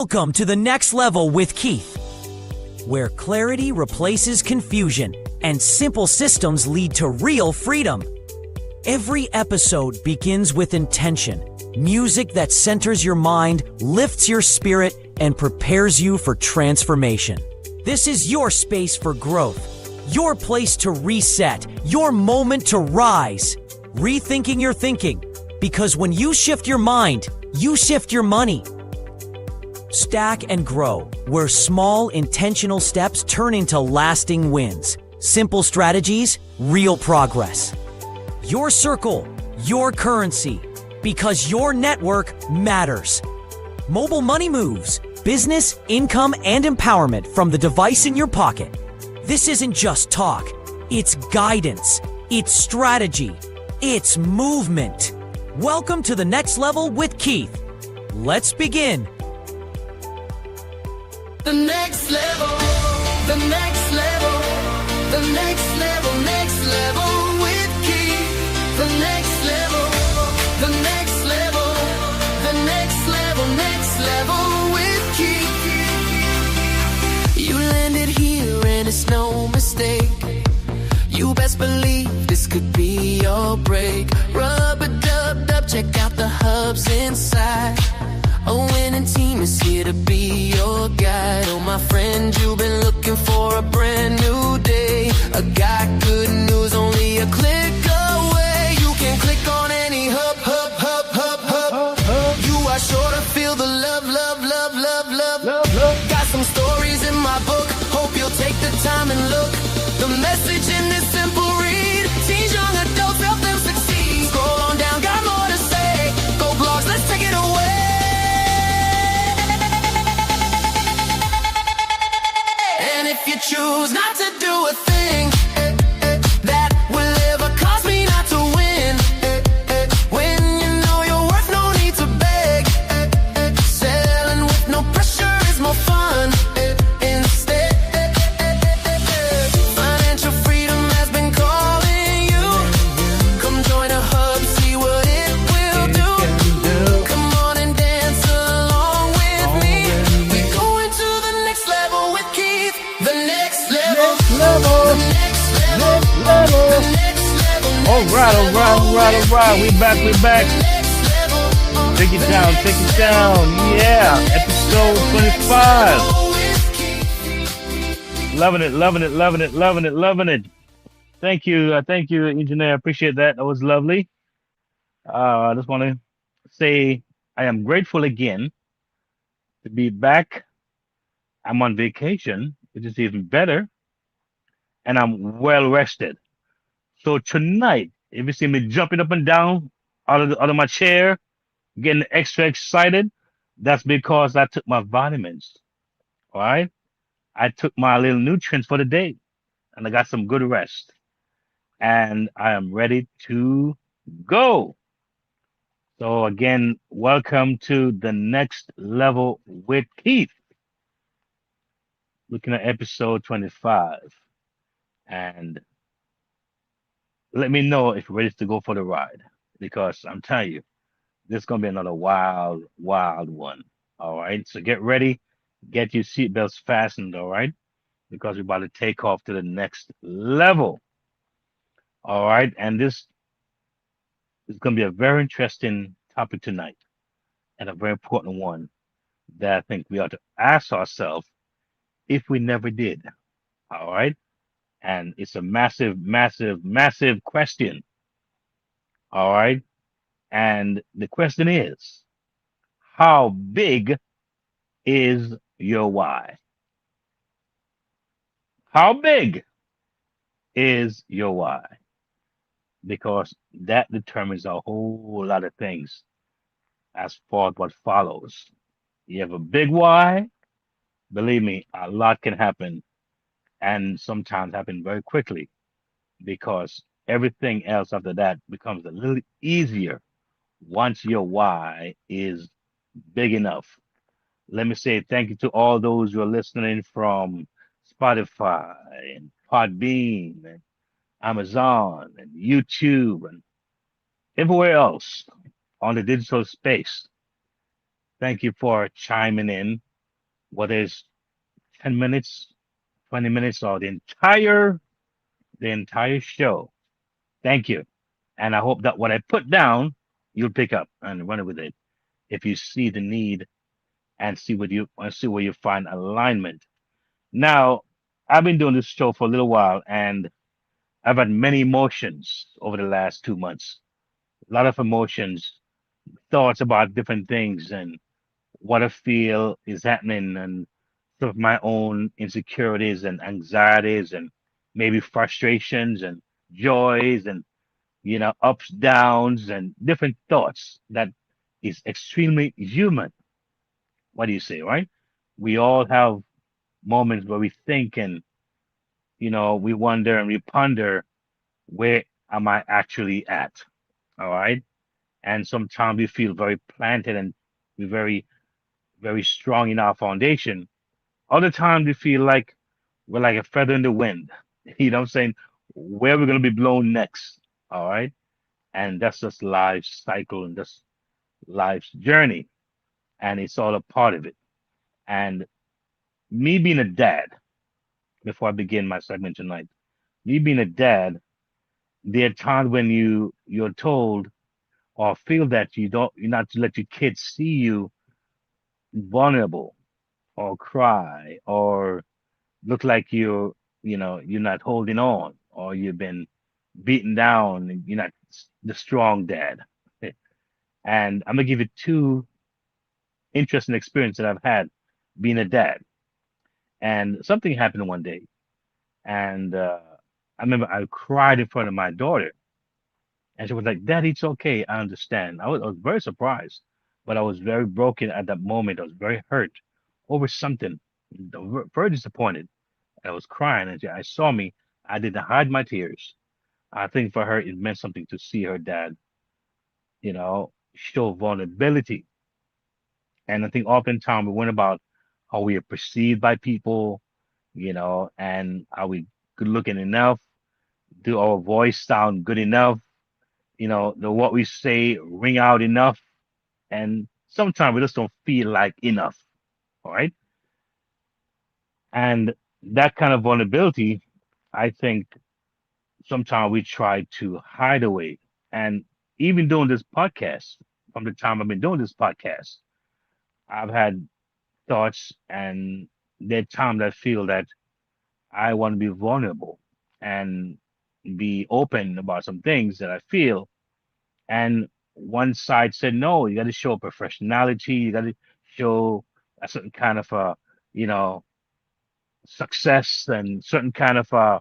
Welcome to the next level with Keith, where clarity replaces confusion and simple systems lead to real freedom. Every episode begins with intention, music that centers your mind, lifts your spirit, and prepares you for transformation. This is your space for growth, your place to reset, your moment to rise. Rethinking your thinking, because when you shift your mind, you shift your money. Stack and grow, where small intentional steps turn into lasting wins. Simple strategies, real progress. Your circle, your currency, because your network matters. Mobile money moves, business, income, and empowerment from the device in your pocket. This isn't just talk, it's guidance, it's strategy, it's movement. Welcome to the next level with Keith. Let's begin. The next level, the next level, the next level, next level with Keith. The next level, the next level, the next level, next level with Keith. You landed here and it's no mistake. You best believe this could be your break. Rub-a-dub-dub, check out the hubs inside. A winning team is here to be your guide. Oh, my friend, you've been looking for a brand new day. I got good news, only a click away. You can click on any hub. You are sure to feel the love. Got some stories in my book, hope you'll take the time and look. The message in this simple read: teens, young adults, help them succeed. Scroll on down, got more to say. Go blogs, let's take it away. And if you choose not to do a thing that will ever cause me not to win, when you know your worth, no need to beg. Selling with no pressure is more fun. Instead, financial freedom has been calling you. Come join a hub, see what it will do. Come on and dance along with me. We going to the next level with Keith. The next level, the next level, the next level. All right. We back. Next level, Take it down. Yeah, episode 25. Loving it. Thank you, engineer. I appreciate that. That was lovely. I just want to say I am grateful again to be back. I'm on vacation, which is even better, and I'm well rested. So tonight, if you see me jumping up and down out of my chair, getting extra excited, that's because I took my vitamins. All right, I took my little nutrients for the day, and I got some good rest, and I am ready to go. So again, welcome to the next level with Keith. Looking at episode 25, and let me know if you're ready to go for the ride, because I'm telling you, this is gonna be another wild one. All right, so get ready, get your seatbelts fastened. All right, because we're about to take off to the next level. All right, and this is gonna be a very interesting topic tonight, and a very important one that I think we ought to ask ourselves if we never did. All right. And it's a massive question. All right. And the question is, how big is your why? How big is your why? Because that determines a whole lot of things as far as what follows. You have a big why, believe me, a lot can happen, and sometimes happen very quickly, because everything else after that becomes a little easier once your why is big enough. Let me say thank you to all those who are listening from Spotify and Podbean and Amazon and YouTube and everywhere else on the digital space. Thank you for chiming in whether it's 10 minutes, 20 minutes, or the entire show. Thank you. And I hope that what I put down, you'll pick up and run with it. If you see the need and see where you find alignment. Now, I've been doing this show for a little while, and I've had many emotions over the last 2 months. A lot of emotions, thoughts about different things, and what I feel is happening, and some of my own insecurities and anxieties, and maybe frustrations and joys, and ups, downs, and different thoughts that is extremely human. What do you say, right? We all have moments where we think and we wonder and we ponder, where am I actually at? All right. And sometimes we feel very planted and we're very, very strong in our foundation. Other times we feel like we're like a feather in the wind. You know what I'm saying? Where we're going to be blown next. All right. And that's just life's cycle and just life's journey. And it's all a part of it. And me being a dad, before I begin my segment tonight, me being a dad, there are times when you're told or feel that you're not to let your kids see you vulnerable or cry or look like you're not holding on, or you've been beaten down and you're not the strong dad. And I'm gonna give you two interesting experiences that I've had being a dad. And something happened one day, and I remember I cried in front of my daughter, and she was like, "Daddy, it's okay. I understand." I was very surprised, but I was very broken at that moment. I was very hurt over something, very disappointed. I was crying, and I saw me. I didn't hide my tears. I think for her, it meant something to see her dad, show vulnerability. And I think oftentimes we went about how we are perceived by people, and are we good looking enough? Do our voice sound good enough? The what we say ring out enough? And sometimes we just don't feel like enough. All right. And that kind of vulnerability, I think sometimes we try to hide away. And even doing this podcast, from the time I've been doing this podcast, I've had thoughts, and there are times I feel that I want to be vulnerable and be open about some things that I feel. And one side said, no, you got to show professionality. You got to show a certain kind of you know, success and certain kind of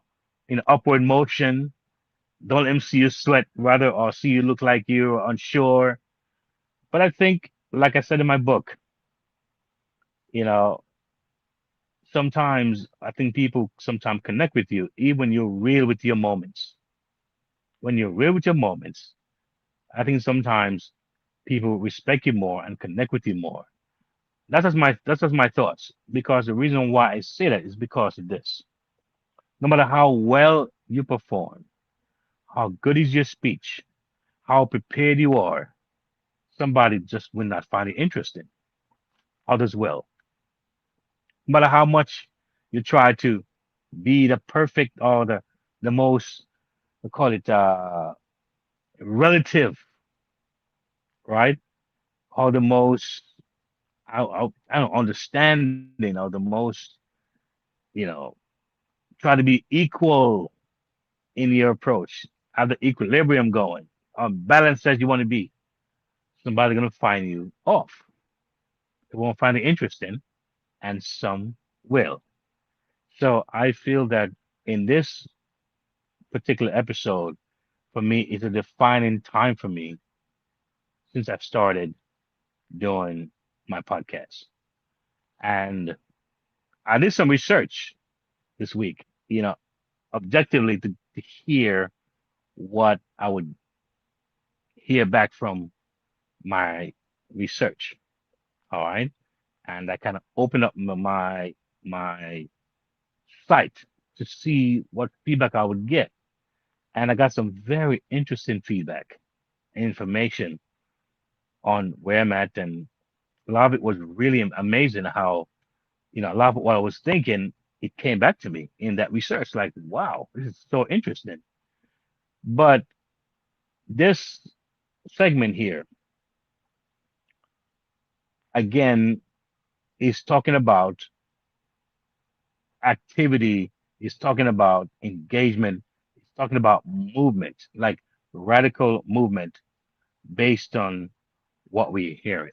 upward motion. Don't let them see you sweat, rather, or see you look like you're unsure. But I think, like I said in my book, you know, sometimes I think people sometimes connect with you even when you're real with your moments. When you're real with your moments, I think sometimes people respect you more and connect with you more. That's just my thoughts. Because the reason why I say that is because of this. No matter how well you perform, how good is your speech, how prepared you are, somebody just will not find it interesting. Others will. No matter how much you try to be the perfect or the most, we call it relative, right? Or the most, I don't understanding, or the most, you know, try to be equal in your approach, have the equilibrium going, balance as you want to be. Somebody's gonna find you off. They won't find it interesting, and some will. So I feel that in this particular episode, for me, it's a defining time for me since I've started doing my podcast. And I did some research this week, objectively to hear what I would hear back from my research. All right. And I kind of opened up my site to see what feedback I would get. And I got some very interesting feedback and information on where I'm at. And a lot of it was really amazing how A lot of what I was thinking, it came back to me in that research. Like, wow, this is so interesting. But this segment here, again, is talking about activity, is talking about engagement, it's talking about movement, like radical movement based on what we hear.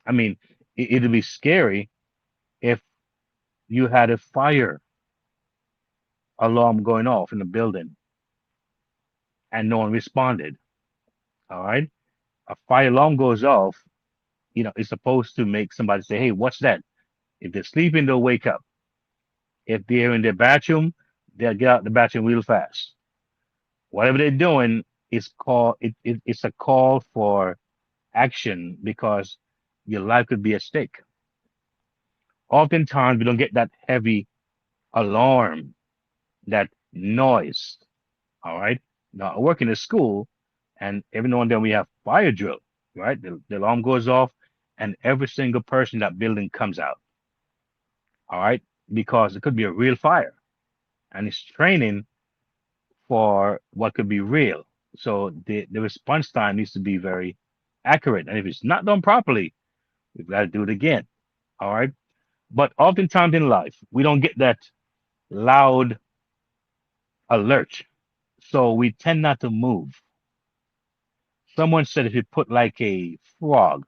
I mean, it'd be scary if you had a fire alarm going off in the building and no one responded. All right. A fire alarm goes off, it's supposed to make somebody say, hey, what's that? If they're sleeping, they'll wake up. If they're in their bathroom, they'll get out the bathroom real fast. Whatever they're doing is it's a call for action because your life could be at stake. Oftentimes we don't get that heavy alarm, that noise. All right. Now I work in a school, and every now and then we have fire drill, right? The alarm goes off, and every single person in that building comes out. All right, because it could be a real fire, and it's training for what could be real. So the response time needs to be very accurate, and if it's not done properly, we've got to do it again. All right. But oftentimes in life, we don't get that loud alert. So we tend not to move. Someone said if you put like a frog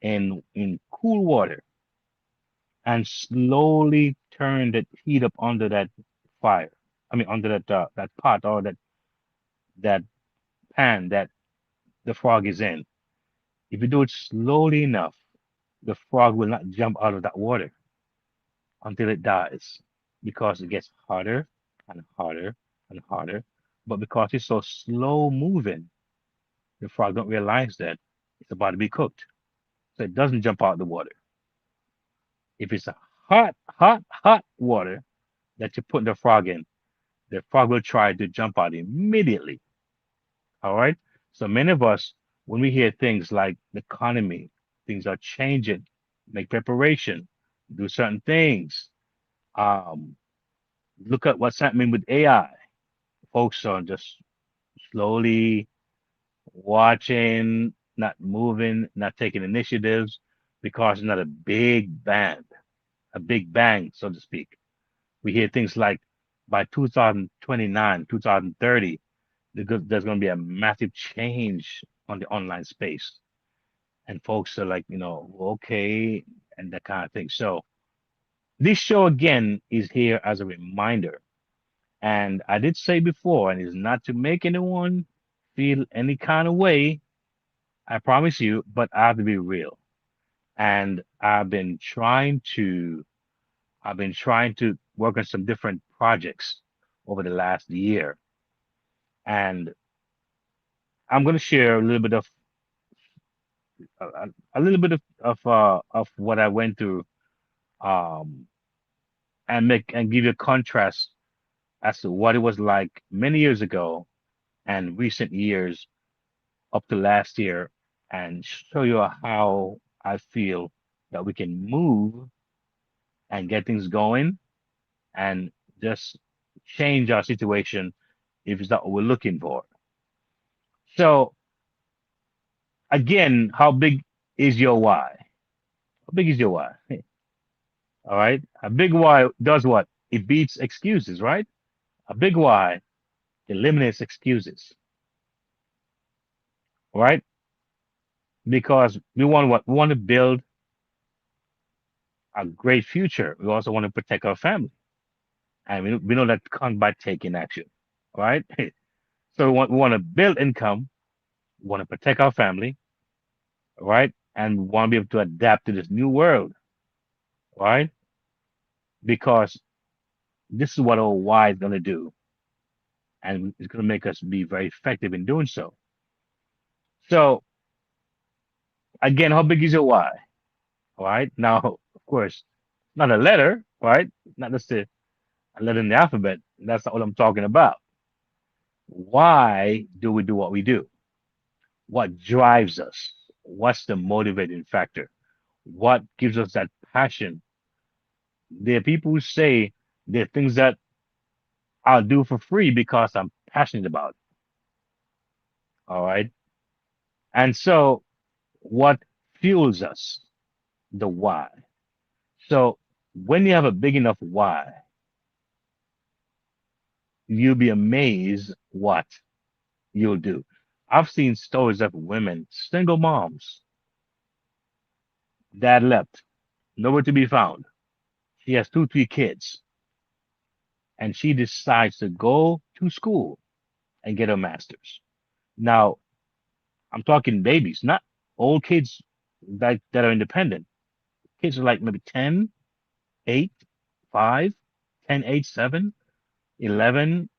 in cool water and slowly turn the heat up under that fire, I mean under that pot or that pan that the frog is in, if you do it slowly enough, the frog will not jump out of that water until it dies because it gets harder and harder and harder. But because it's so slow moving, the frog don't realize that it's about to be cooked. So it doesn't jump out of the water. If it's a hot water that you put the frog in, the frog will try to jump out immediately. All right. So many of us, when we hear things like the economy, things are changing, make preparation, do certain things. Um, Look at what's happening with AI. Folks are just slowly watching, not moving, not taking initiatives because it's not a big bang, so to speak. We hear things like by 2029, 2030, there's going to be a massive change on the online space. And folks are like, okay, and that kind of thing. So this show again is here as a reminder. And I did say before, and it's not to make anyone feel any kind of way, I promise you, but I have to be real. And I've been trying to work on some different projects over the last year. And I'm going to share a little bit of a little bit of what I went through, um, and give you a contrast as to what it was like many years ago and recent years up to last year, and show you how I feel that we can move and get things going and just change our situation if it's not what we're looking for. So again, how big is your why? How big is your why? All right. A big why does what? It beats excuses, right? A big why eliminates excuses, right? Because we want what? We want to build a great future. We also want to protect our family. And we know that comes by taking action, right? So we want to build income, we want to protect our family, right? And we want to be able to adapt to this new world, right? Because this is what our why is going to do. And it's going to make us be very effective in doing so. So again, how big is your why? All right. Now, of course, not a letter, right? Not just a letter in the alphabet. That's not what I'm talking about. Why do we do what we do? What drives us? What's the motivating factor? What gives us that passion There are people who say there are things that I'll do for free because I'm passionate about it. All right. And so what fuels us? The why. So when you have a big enough why, you'll be amazed what you'll do. I've seen stories of women, single moms, dad left, nowhere to be found. She has two, three kids, and she decides to go to school and get her master's. Now, I'm talking babies, not old kids that are independent. Kids are like maybe 10, 8, 5, 10, 8, 7, 11,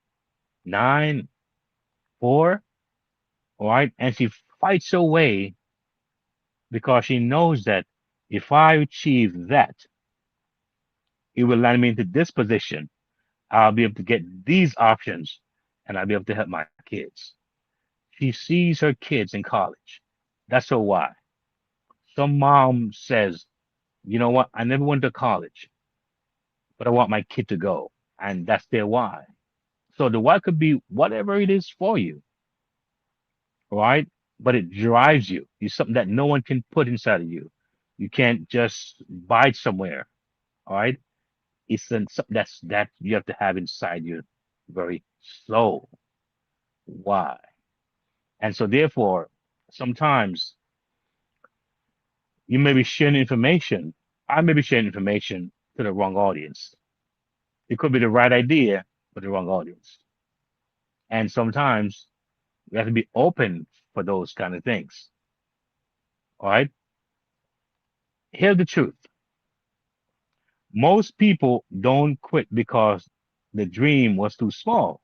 9, 4. All right. And she fights her way because she knows that if I achieve that, it will land me into this position. I'll be able to get these options and I'll be able to help my kids. She sees her kids in college. That's her why. Some mom says, you know what? I never went to college, but I want my kid to go. And that's their why. So the why could be whatever it is for you, right? But it drives you. It's something that no one can put inside of you. You can't just buy it somewhere, all right? Something that you have to have inside your very soul. Why? And so therefore, sometimes you may be sharing information. I may be sharing information to the wrong audience. It could be the right idea, but the wrong audience. And sometimes we have to be open for those kind of things. All right. Here's the truth. Most people don't quit because the dream was too small.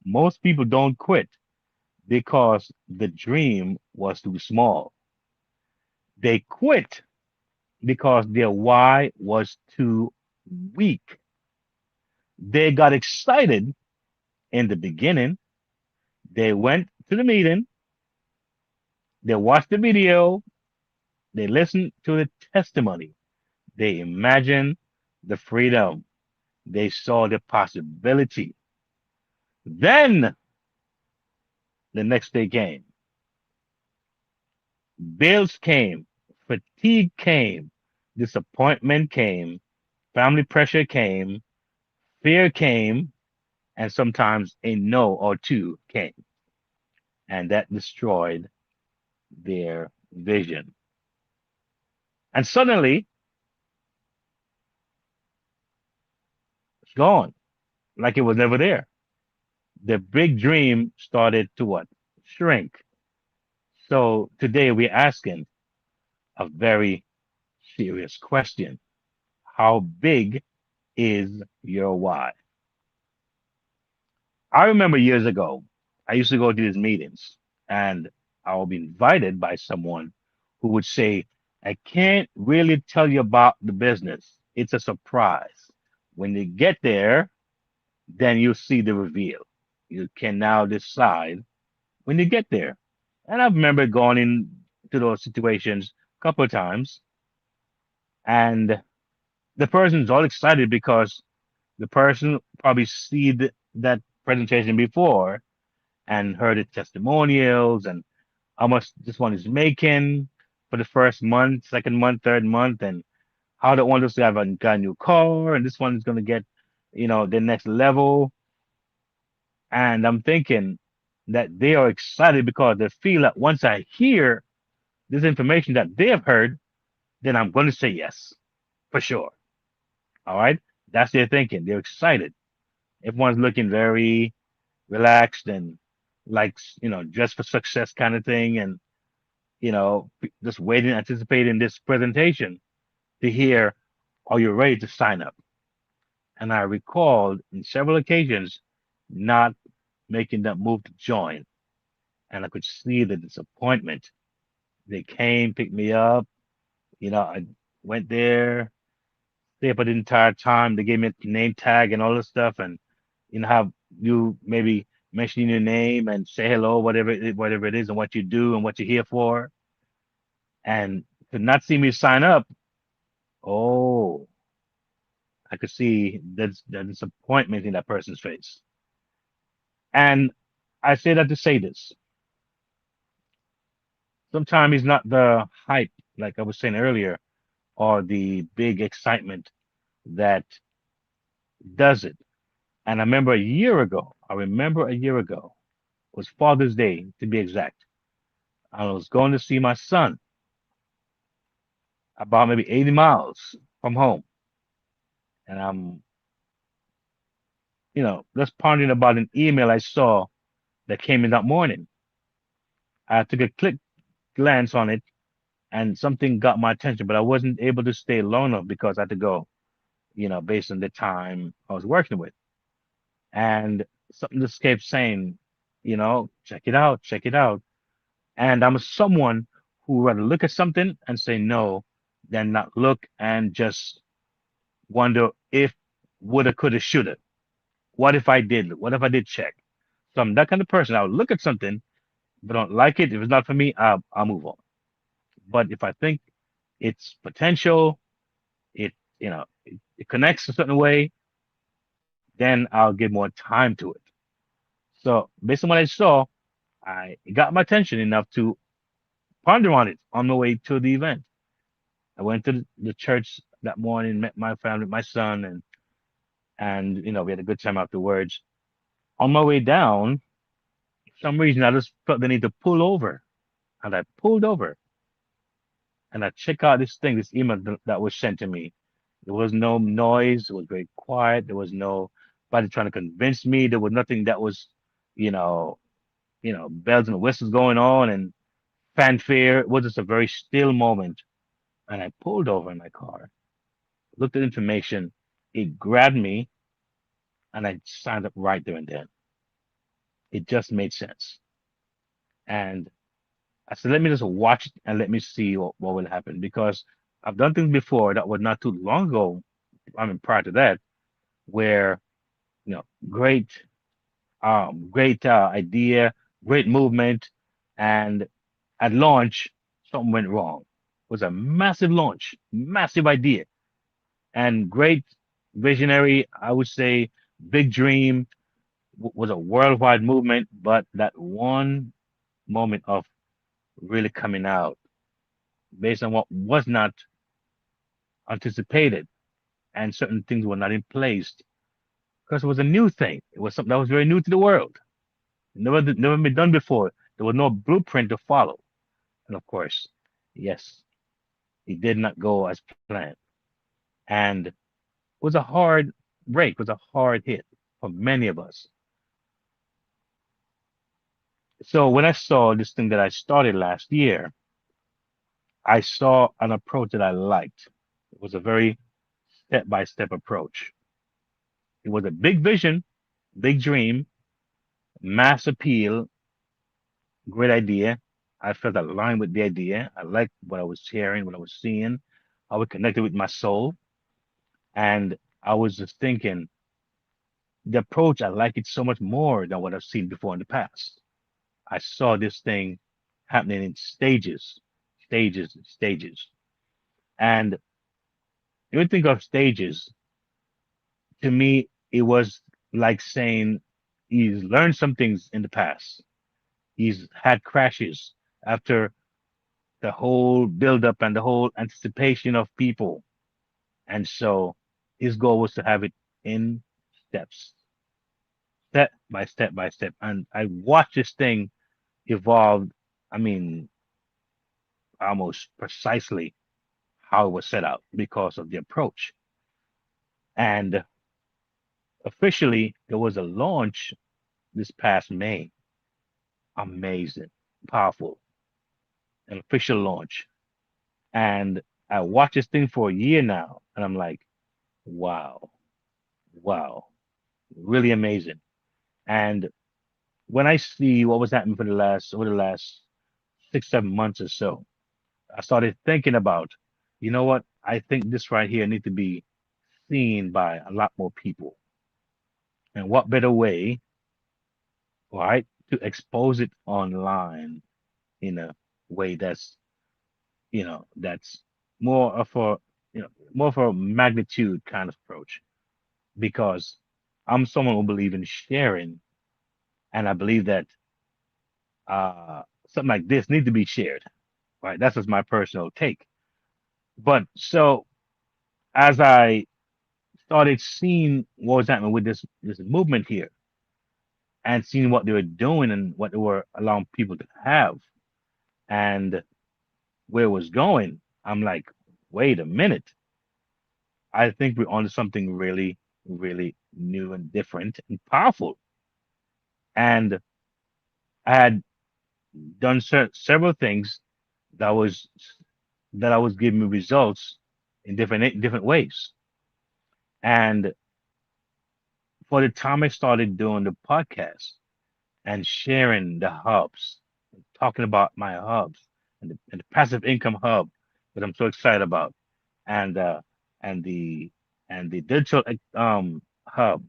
Most people don't quit because the dream was too small. They quit because their why was too weak. They got excited in the beginning. They went to the meeting. They watched the video. They listened to the testimony. They imagined the freedom. They saw the possibility. Then the next day came. Bills came. Fatigue came. Disappointment came. Family pressure came. Fear came. And sometimes a no or two came. And that destroyed their vision. And suddenly, it's gone, like it was never there. The big dream started to what? Shrink. So today we're asking a very serious question. How big is your why? I remember years ago, I used to go to these meetings and I would be invited by someone who would say, I can't really tell you about the business. It's a surprise. When you get there, then you'll see the reveal. You can now decide when you get there. And I remember going into those situations a couple of times, and the person's all excited because the person probably see that presentation before and heard the testimonials and how much this one is making for the first month, second month, third month, and how the one is to have got a new car, and this one is going to get, the next level. And I'm thinking that they are excited because they feel that once I hear this information that they have heard, then I'm going to say yes for sure. All right. That's their thinking. They're excited. Everyone's looking very relaxed and like, dressed for success kind of thing. And, just waiting, anticipating this presentation to hear, are you ready to sign up? And I recalled in several occasions not making that move to join. And I could see the disappointment. They came, picked me up. I went there, stayed for the entire time. They gave me a name tag and all this stuff. And how you maybe mention your name and say hello, whatever it is, and what you do and what you're here for. And to not see me sign up, Oh, I could see the disappointment in that person's face. And I say that to say this. Sometimes it's not the hype, like I was saying earlier, or the big excitement that does it. And I remember a year ago, it was Father's Day to be exact. I was going to see my son about maybe 80 miles from home. And I'm, just pondering about an email I saw that came in that morning. I took a quick glance on it and something got my attention, but I wasn't able to stay long enough because I had to go, based on the time I was working with. And something just kept saying, check it out, check it out. And I'm someone who would rather look at something and say no than not look and just wonder if woulda, coulda, shoulda. What if I did? What if I did check? So I'm that kind of person. I would look at something, if I don't like it, if it's not for me, I'll move on. But if I think it's potential, it connects a certain way, then I'll give more time to it. So based on what I saw, it got my attention enough to ponder on it on my way to the event. I went to the church that morning, met my family, my son, and we had a good time afterwards. On my way down, for some reason I just felt the need to pull over, and I pulled over and I checked out this thing, this email that was sent to me. There was no noise. It was very quiet. There was nobody trying to convince me. There was nothing that was, you know, bells and whistles going on and fanfare. It was just a very still moment. And I pulled over in my car, looked at information. It grabbed me, and I signed up right there and then. It just made sense. And I said, let me just watch it and let me see what will happen because I've done things before that were not too long ago. I mean, prior to that, where great, great idea, great movement, and at launch, something went wrong. It was a massive launch, massive idea, and great visionary. I would say big dream was a worldwide movement, but that one moment of really coming out based on what was not anticipated and certain things were not in place because it was a new thing. It was something that was very new to the world. Never been done before. There was no blueprint to follow. And of course, yes, it did not go as planned. And it was a hard break, was a hard hit for many of us. So when I saw this thing that I started last year, I saw an approach that I liked. It was a very step-by-step approach. It was a big vision, big dream, mass appeal, great idea. I felt aligned with the idea. I liked what I was hearing, what I was seeing. I was connected with my soul. And I was just thinking, the approach, I like it so much more than what I've seen before in the past. I saw this thing happening in stages, stages, stages. And when you think of stages, to me, it was like saying he's learned some things in the past. He's had crashes after the whole buildup and the whole anticipation of people. And so his goal was to have it in steps, step by step by step. And I watched this thing evolve, I mean, almost precisely how it was set out because of the approach. And officially, there was a launch this past May. Amazing, powerful, an official launch. And I watched this thing for a year now, and I'm like, wow, wow, really amazing. And when I see what was happening for the last over the last 6, 7 months or so, I started thinking about, you know what? I think this right here need to be seen by a lot more people. And what better way, right, to expose it online in a way that's more of a, more of a magnitude kind of approach because I'm someone who believes in sharing, and I believe that something like this needs to be shared. Right? That's just my personal take. But so as I started seeing what was happening with this movement here and seeing what they were doing and what they were allowing people to have and where it was going, I'm like, wait a minute. I think we're onto something really, really new and different and powerful. And I had done several things that was that I was giving me results in different ways. And for the time I started doing the podcast and sharing the hubs, talking about my hubs and the passive income hub that I'm so excited about, and and the and the digital hub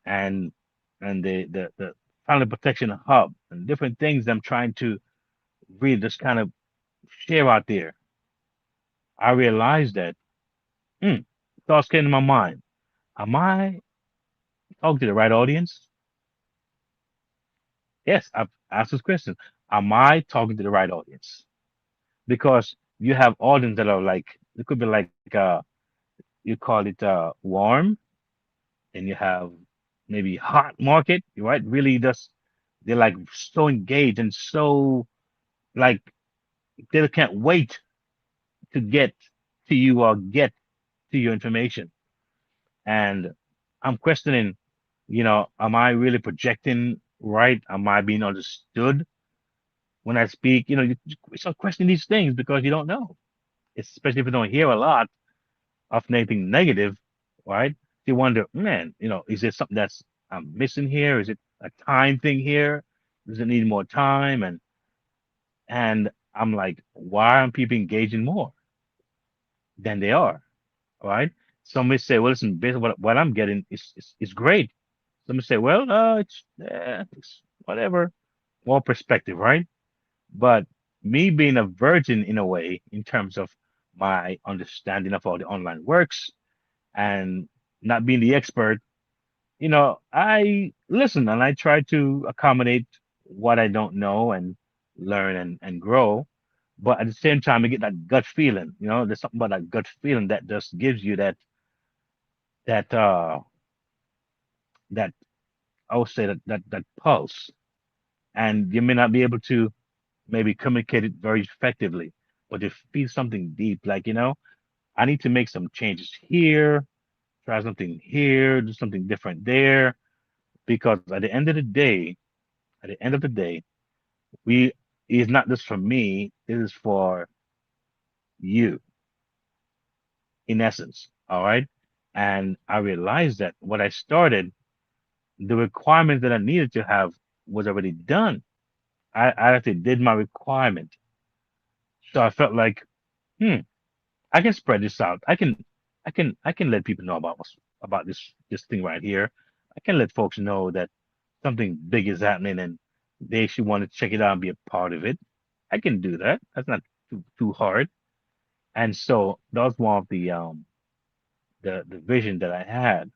and the family protection hub and different things I'm trying to really just kind of share out there. I realized that hmm, thoughts came to my mind. Am I talking to the right audience? Yes, I've asked this question. Am I talking to the right audience? Because you have audience that are like it could be like you call it warm, and you have maybe hot market, right? Really just they're like so engaged and so like they can't wait to get to you or get to your information. And I'm questioning, am I really projecting right? Am I being understood when I speak? You start questioning these things because you don't know, especially if you don't hear a lot of anything negative, right? You wonder, man, is there something that's I'm missing here? Is it a time thing here? Does it need more time? And I'm like, why aren't people engaging more than they are? Right? Some may say, well, listen, based on what I'm getting is great. Some may say, well, it's whatever, more perspective, right? But me being a virgin in a way, in terms of my understanding of how the online works and not being the expert, I listen and I try to accommodate what I don't know and learn and grow. But at the same time, I get that gut feeling, there's something about that gut feeling that just gives you that that I would say that pulse. And you may not be able to maybe communicate it very effectively, but you feel something deep, like, I need to make some changes here, try something here, do something different there. Because at the end of the day, we it's not just for me, it is for you, in essence. All right. And I realized that what I started, the requirements that I needed to have was already done. I actually did my requirement. So I felt like, hmm, I can spread this out. I can let people know about this thing right here. I can let folks know that something big is happening and they should want to check it out and be a part of it. I can do that. That's not too hard. And so that was one of the vision that I had.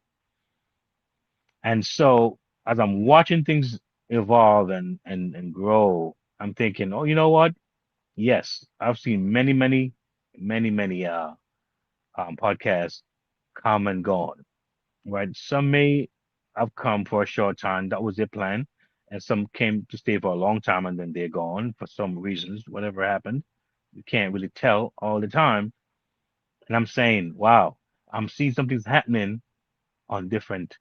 And so as I'm watching things evolve and grow, I'm thinking, oh, you know what? Yes, I've seen many podcasts come and gone, right? Some may have come for a short time, that was their plan, and some came to stay for a long time and then they're gone for some reasons, whatever happened. You can't really tell all the time. And I'm saying, wow, I'm seeing something's happening on different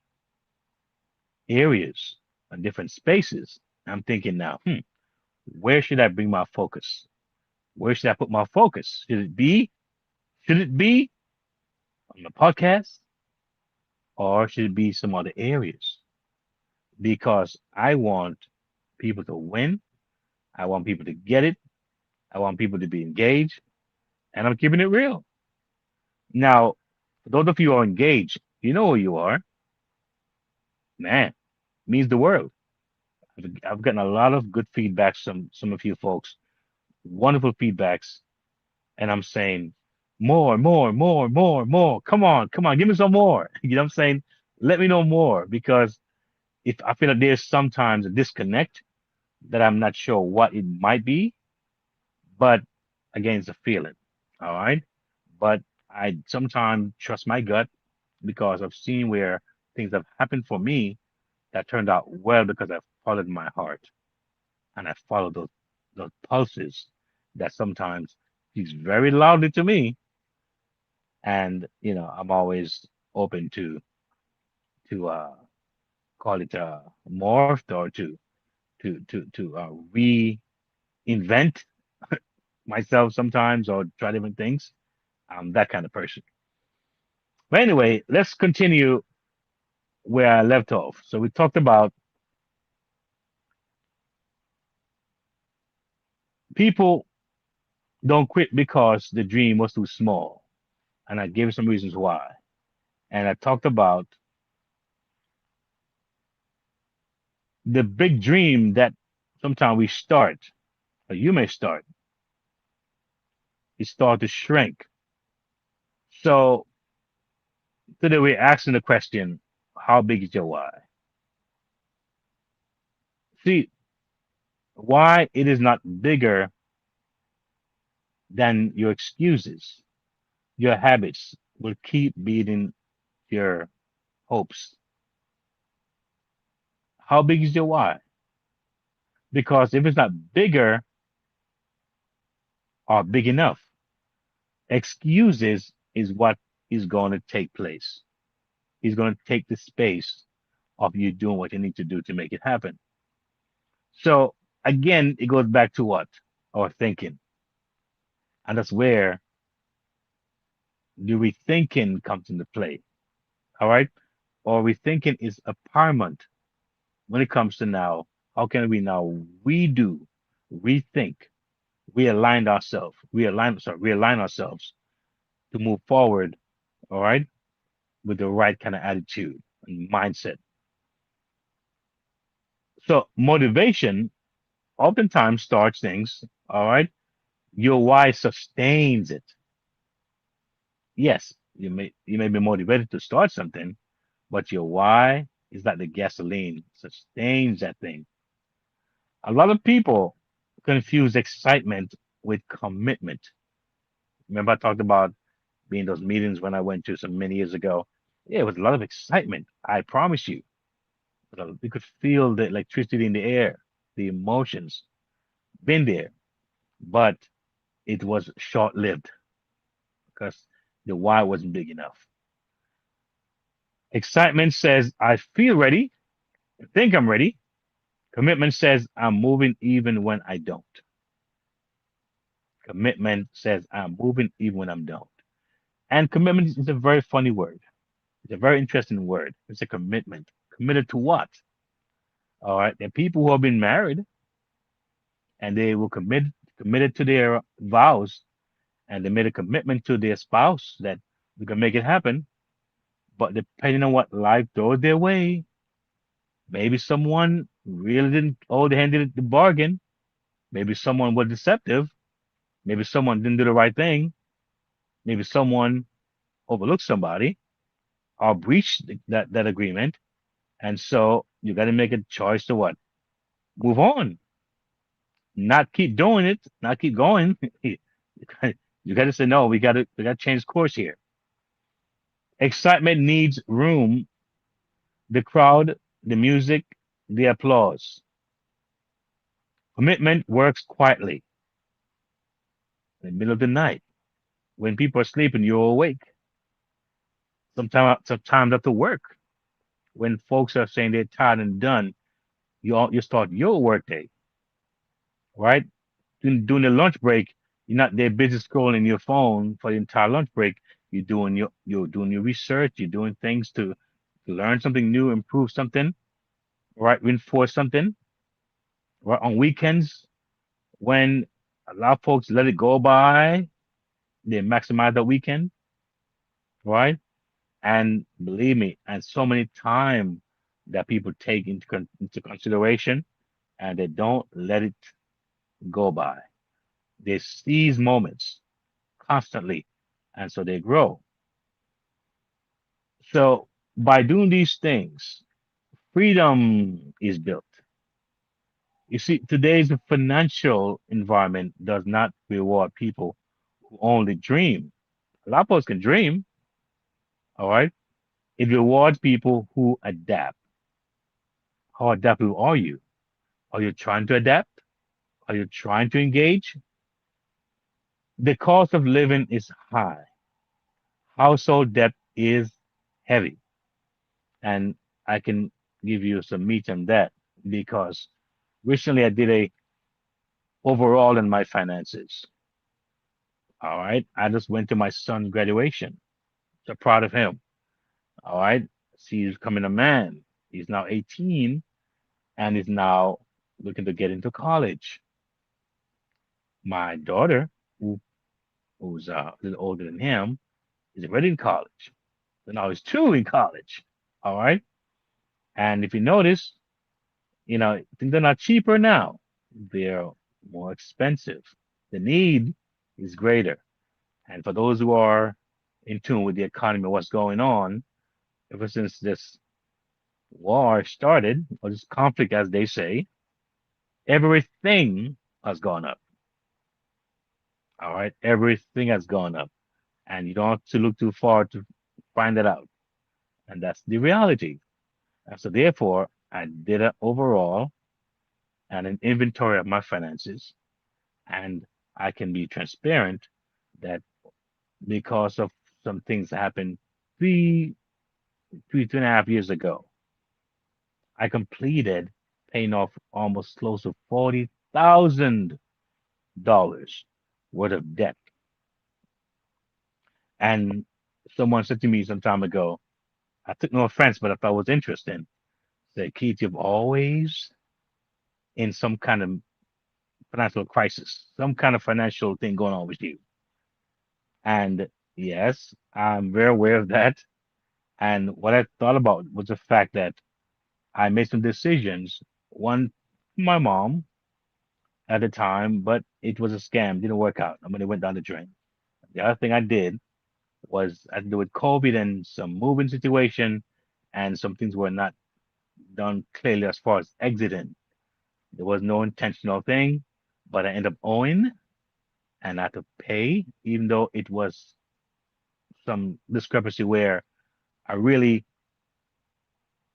areas, on different spaces. I'm thinking now, where should I bring my focus? Where should I put my focus? Should it be on the podcast or should it be some other areas? Because I want people to win. I want people to get it. I want people to be engaged, and I'm keeping it real. Now, for those of you who are engaged, you know who you are. Man, means the world. I've gotten a lot of good feedback from some of you folks, wonderful feedbacks, and I'm saying, More, more, more, more, more. Come on, come on, give me some more. You know what I'm saying? Let me know more because if I feel like there's sometimes a disconnect that I'm not sure what it might be, but again, it's a feeling. All right. But I sometimes trust my gut because I've seen where things have happened for me that turned out well because I followed my heart and I followed those pulses that sometimes speaks very loudly to me. And I'm always open to call it morphed or to reinvent myself sometimes or try different things. I'm that kind of person. But anyway, let's continue where I left off. So we talked about people don't quit because the dream was too small. And I gave some reasons why. And I talked about the big dream that sometimes we start, or you may start, it start to shrink. So today we're asking the question, how big is your why? See, why it is not bigger than your excuses. Your habits will keep beating your hopes. How big is your why? Because if it's not bigger or big enough, excuses is what is going to take place. Is going to take the space of you doing what you need to do to make it happen. So again, it goes back to what? Our thinking. And that's where the rethinking comes into play. All right. Or rethinking is a paramount when it comes to now. How can we now redo, rethink, realign ourselves to move forward, all right, with the right kind of attitude and mindset. So motivation oftentimes starts things, all right. Your why sustains it. Yes, you may be motivated to start something, but your why is like the gasoline, sustains that thing. A lot of people confuse excitement with commitment. Remember, I talked about being those meetings when I went to some many years ago. Yeah, it was a lot of excitement. I promise you. You could feel the electricity in the air, the emotions, been there, but it was short lived because the why wasn't big enough. Excitement says, I feel ready, I think I'm ready. Commitment says, I'm moving even when I don't. Commitment says, I'm moving even when I don't. And commitment is a very funny word. It's a very interesting word. It's a commitment. Committed to what? All right. There are people who have been married and they were committed to their vows and they made a commitment to their spouse that we can make it happen. But depending on what life throws their way, maybe someone really didn't hold the hand in the bargain. Maybe someone was deceptive. Maybe someone didn't do the right thing. Maybe someone overlooked somebody or breached that agreement. And so you got to make a choice to what? Move on, not keep doing it, not keep going. You got to say no. We got to change course here. Excitement needs room, the crowd, the music, the applause. Commitment works quietly in the middle of the night when people are sleeping. You're awake. Sometimes after work, when folks are saying they're tired and done, you start your work day, right? During the lunch break, you're not there busy scrolling your phone for the entire lunch break. You're doing your research. You're doing things to learn something new, improve something, right? Reinforce something. Right on weekends, when a lot of folks let it go by, they maximize the weekend, right? And believe me, and so many time that people take into consideration, and they don't let it go by. They seize moments constantly, and so they grow. So by doing these things, freedom is built. You see, today's financial environment does not reward people who only dream. A lot of us can dream, all right? It rewards people who adapt. How adaptable are you? Are you trying to adapt? Are you trying to engage? The cost of living is high. Household debt is heavy. And I can give you some meat on that because recently I did a overall in my finances. All right. I just went to my son's graduation. So proud of him. All right. He's becoming a man. He's now 18 and is now looking to get into college. My daughter, who's a little older than him, is already in college. So now he's two in college. All right. And if you notice, things are not cheaper now. They're more expensive. The need is greater. And for those who are in tune with the economy, what's going on, ever since this war started, or this conflict, as they say, everything has gone up. All right. Everything has gone up. And you don't have to look too far to find that out. And that's the reality. And so therefore, I did an overall and an inventory of my finances. And I can be transparent that because of some things that happened three, 2.5 years ago, I completed paying off almost close to $40,000 worth of debt. And someone said to me some time ago, I took no offense, but I thought it was interesting. Said, Keith, you've always in some kind of financial crisis, some kind of financial thing going on with you. And yes, I'm very aware of that. And what I thought about was the fact that I made some decisions. One, my mom at the time, but it was a scam, didn't work out. I mean, it went down the drain. The other thing I did was I had to do with COVID and some moving situation, and some things were not done clearly as far as exiting. There was no intentional thing, but I ended up owing and I had to pay, even though it was some discrepancy where I really,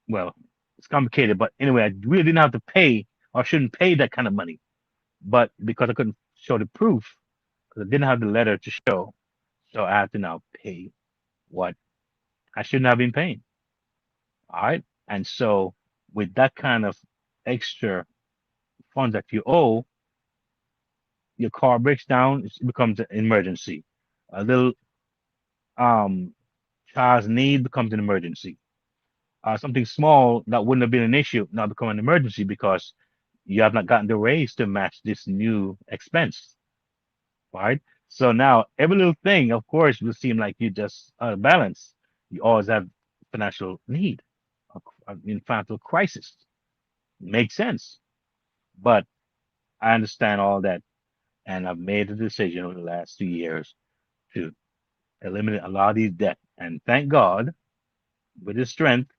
well, it's complicated, but anyway, I really didn't have to pay or shouldn't pay that kind of money. But because I couldn't show the proof, because I didn't have the letter to show, so I have to now pay what I shouldn't have been paying. All right. And so with that kind of extra funds that you owe, your car breaks down, it becomes an emergency. A little um child's need becomes an emergency. Something small that wouldn't have been an issue now become an emergency because you have not gotten the raise to match this new expense, right? So now every little thing, of course, will seem like you just out of balance. You always have financial need, in financial crisis. Makes sense. But I understand all that, and I've made a decision over the last 2 years to eliminate a lot of these debt. And thank God, with the strength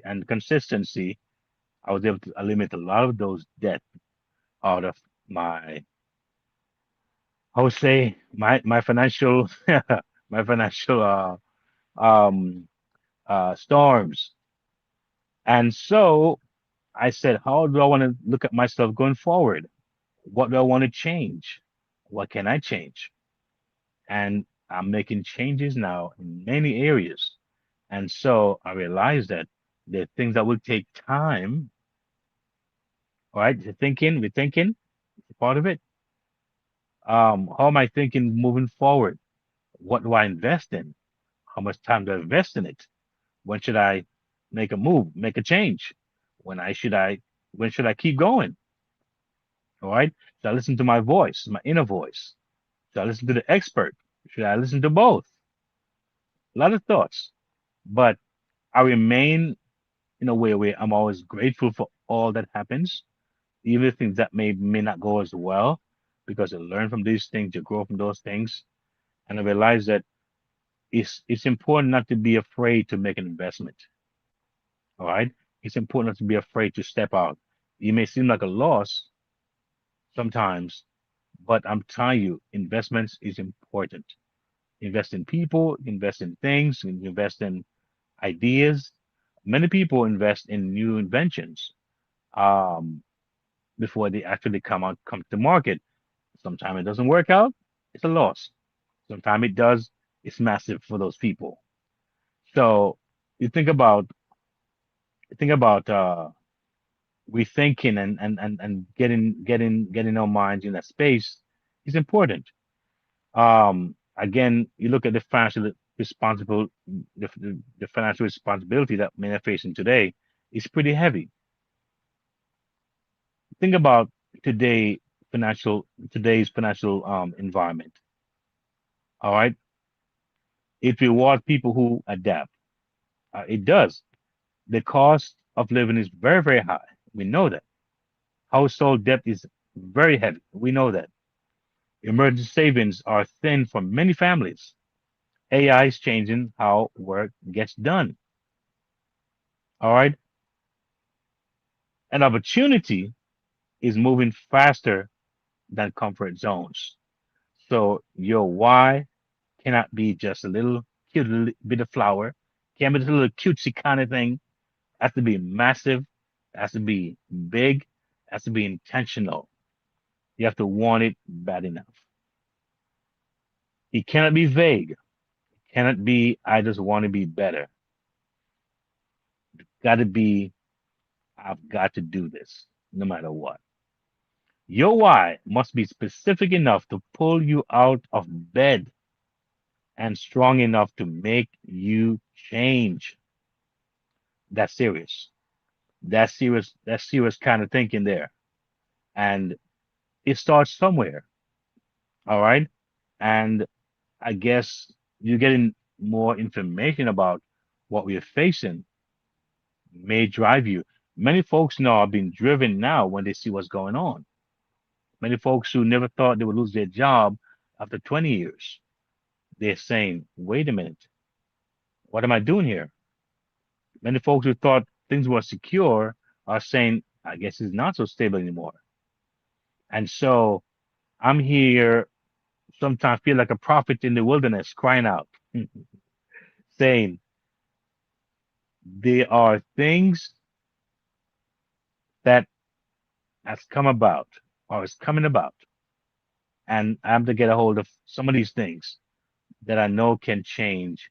and consistency, I was able to eliminate a lot of those debt out of my, I would say, my financial my financial um storms. And so I said, how do I want to look at myself going forward? What do I want to change? What can I change? And I'm making changes now in many areas. And so I realized that the things that will take time, all right, we're thinking, it's part of it. How am I thinking moving forward? What do I invest in? How much time do I invest in it? When should I make a move, make a change? When should I keep going? All right. Should I listen to my voice, my inner voice? Should I listen to the expert? Should I listen to both? A lot of thoughts, but I remain in a way where I'm always grateful for all that happens, even things that may not go as well, because I learn from these things, you grow from those things, and I realize that it's important not to be afraid to make an investment. All right. It's important not to be afraid to step out. It may seem like a loss sometimes, but I'm telling you, investments is important. Invest in people, invest in things, invest in ideas. Many people invest in new inventions um, before they actually come to market. Sometimes it doesn't work out, it's a loss. Sometimes it does, it's massive for those people. So you think about rethinking and getting our minds in that space is important. Again, you look at the the financial responsibility that men are facing today is pretty heavy. Think about today today's financial environment. All right, it rewards people who adapt. It does. The cost of living is very high. We know that. Household debt is very heavy. We know that. Emergency savings are thin for many families. AI is changing how work gets done. All right. And opportunity is moving faster than comfort zones. So your why cannot be just a little cute little bit of flower. Can't be just a little cutesy kind of thing. It has to be massive. It has to be big. It has to be intentional. You have to want it bad enough. It cannot be vague. It cannot be I just want to be better. Got to be I've got to do this no matter what. Your why must be specific enough to pull you out of bed and strong enough to make you change. That's serious. That's serious. That's serious kind of thinking there. And it starts somewhere. All right. And I guess you're getting more information about what we're facing may drive you. Many folks now are being driven now when they see what's going on. Many folks who never thought they would lose their job after 20 years, they're saying, wait a minute, what am I doing here? Many folks who thought things were secure are saying, I guess it's not so stable anymore. And so I'm here, sometimes feel like a prophet in the wilderness crying out, saying, there are things that has come about or is coming about. And I have to get a hold of some of these things that I know can change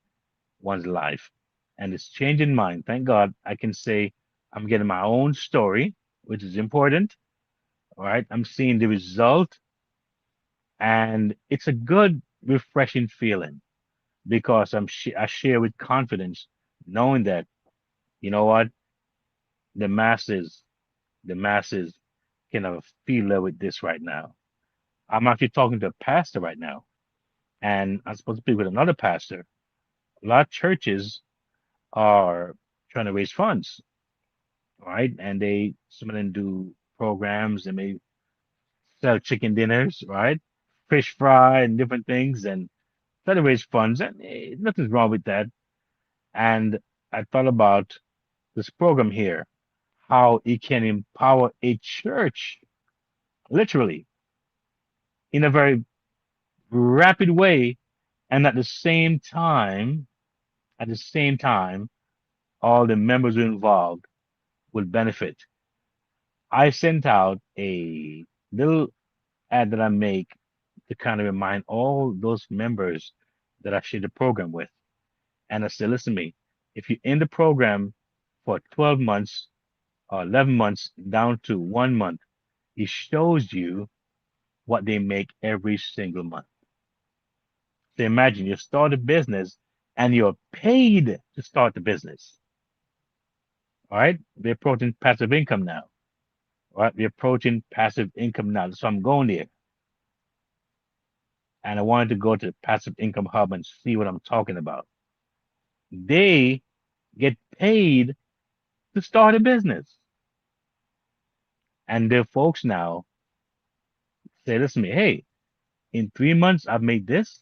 one's life. And it's changing mine. Thank God I can say I'm getting my own story, which is important. All right. I'm seeing the result, and it's a good, refreshing feeling because I share with confidence, knowing that, you know what, the masses, the masses can have a feeler with this right now. I'm actually talking to a pastor right now, and I'm supposed to be with another pastor. A lot of churches are trying to raise funds, right? And some of them do programs. They may sell chicken dinners, right? Fish fry and different things, and try to raise funds. And nothing's wrong with that. And I thought about this program here, how it can empower a church, literally, in a very rapid way, and at the same time, all the members who are involved will benefit. I sent out a little ad that I make to kind of remind all those members that I share the program with. And I said, listen to me, if you're in the program for 12 months or 11 months down to 1 month, it shows you what they make every single month. So imagine you start a business and you're paid to start the business. All right. We're approaching passive income now. All right. We're approaching passive income now. So I'm going there. And I wanted to go to the Passive Income Hub and see what I'm talking about. They get paid to start a business. And their folks now say, listen to me, hey, in 3 months I've made this.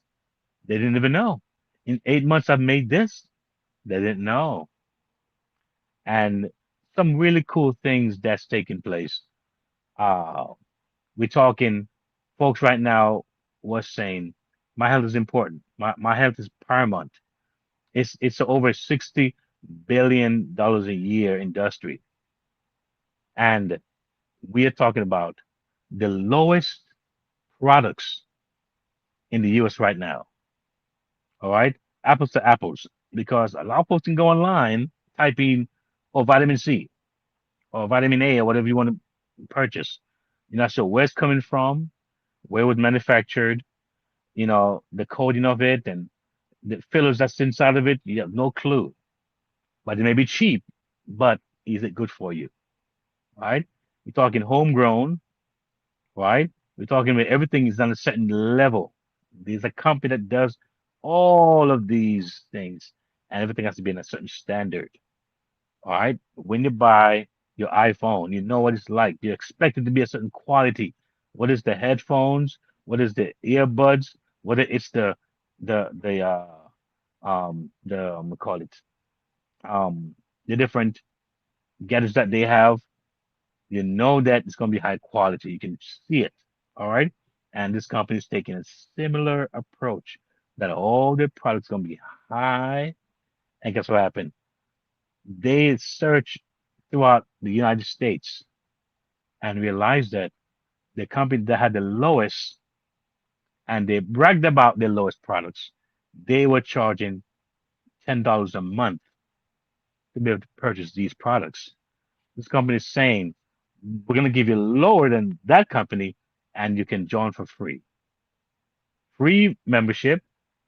They didn't even know. In 8 months, I've made this. They didn't know. And some really cool things that's taking place. Uh, we're talking, folks right now was saying, my health is important. My health is paramount. It's over $60 billion a year industry. And we are talking about the lowest products in the US right now. All right. Apples to apples. Because a lot of folks can go online, type in or vitamin C or vitamin A or whatever you want to purchase. You're not sure where it's coming from, where it was manufactured, the coding of it and the fillers that's inside of it. You have no clue. But it may be cheap, but is it good for you? Right? We're talking homegrown, right? We're talking about everything is on a certain level. There's a company that does all of these things, and everything has to be in a certain standard. All right. When you buy your iPhone, you know what it's like. You expect it to be a certain quality. What is the headphones? What is the earbuds? What it's we call it the different gadgets that they have. You know that it's going to be high quality. You can see it. All right. And this company is taking a similar approach that all their products going to be high. And guess what happened? They search throughout the United States and realized that the company that had the lowest, and they bragged about their lowest products, they were charging $10 a month to be able to purchase these products. This company is saying, we're going to give you lower than that company, and you can join for free. Free membership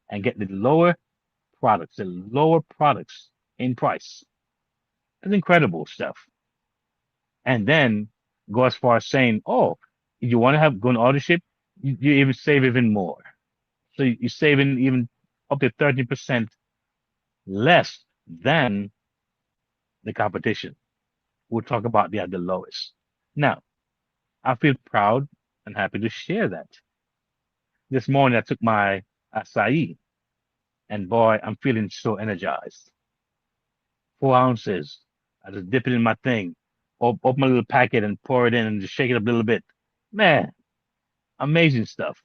and get the lower products in price. That's incredible stuff. And then go as far as saying, oh, if you want to have good ownership, you even save even more. So you're saving even up to 30% less than the competition. We'll talk about the lowest. Now, I feel proud and happy to share that. This morning I took my acai, and boy, I'm feeling so energized. 4 ounces. I just dip it in my thing, open my little packet and pour it in and just shake it up a little bit. Man, amazing stuff.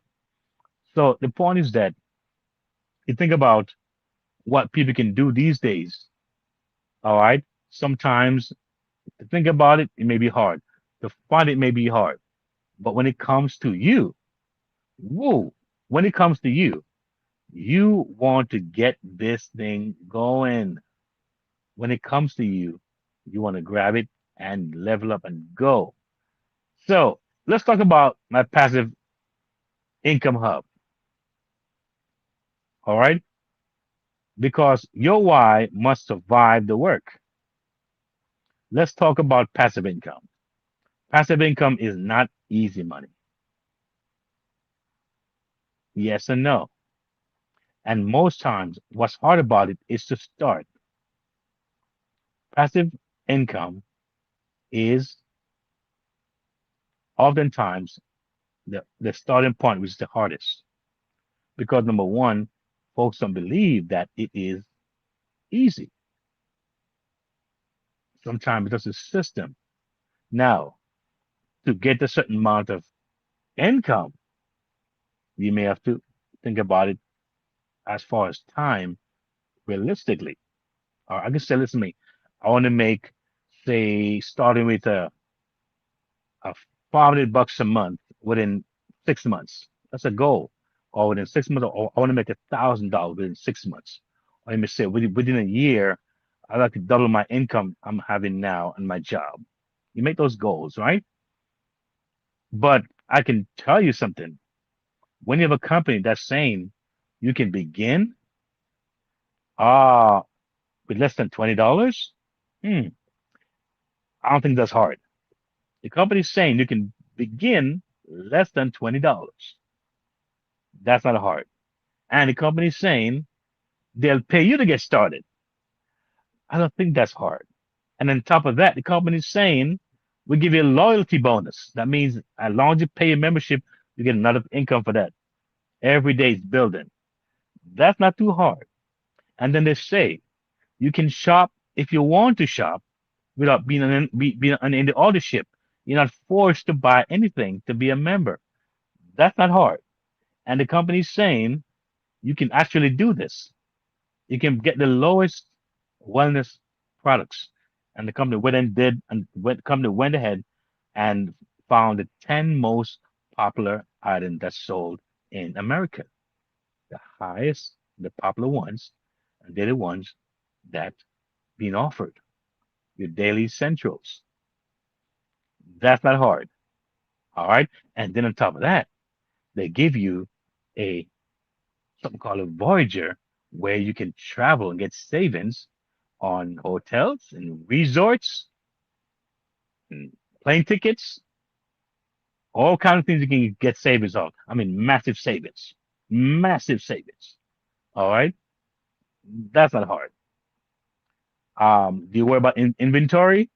So the point is that you think about what people can do these days. All right. Sometimes to think about it, it may be hard. To find it may be hard. But when it comes to you, whoa, when it comes to you, you want to get this thing going. When it comes to you, you want to grab it and level up and go. So let's talk about my passive income hub. All right. Because your why must survive the work. Let's talk about passive income. Passive income is not easy money. Yes and no. And most times, what's hard about it is to start. Passive income is oftentimes the starting point, which is the hardest. Because number one, folks don't believe that it is easy. Sometimes it's a system. Now, to get a certain amount of income, you may have to think about it as far as time realistically. Or I can say, listen to me, I want to make, say, starting with a $500 a month within 6 months. That's a goal. Or within 6 months, or I want to make $1,000 within 6 months. Or let me say, within a year, I'd like to double my income I'm having now in my job. You make those goals, right? But I can tell you something. When you have a company that's saying you can begin uh with less than $20, hmm, I don't think that's hard. The company's saying you can begin less than $20. That's not hard. And the company's saying they'll pay you to get started. I don't think that's hard. And on top of that, the company's saying we give you a loyalty bonus. That means as long as you pay your membership, you get another income for that. Every day is building. That's not too hard. And then they say you can shop if you want to shop without being in the ownership. You're not forced to buy anything to be a member. That's not hard. And the company's saying you can actually do this. You can get the lowest wellness products. And the company went and did, and company went ahead and found the 10 most popular items that sold in America. The highest, the popular ones, and they're the ones that being offered. Your daily essentials. That's not hard. All right. And then on top of that, they give you a something called a Voyager where you can travel and get savings on hotels and resorts and plane tickets, all kinds of things you can get savings on. I mean, massive savings, massive savings. All right. That's not hard. Do you worry about inventory,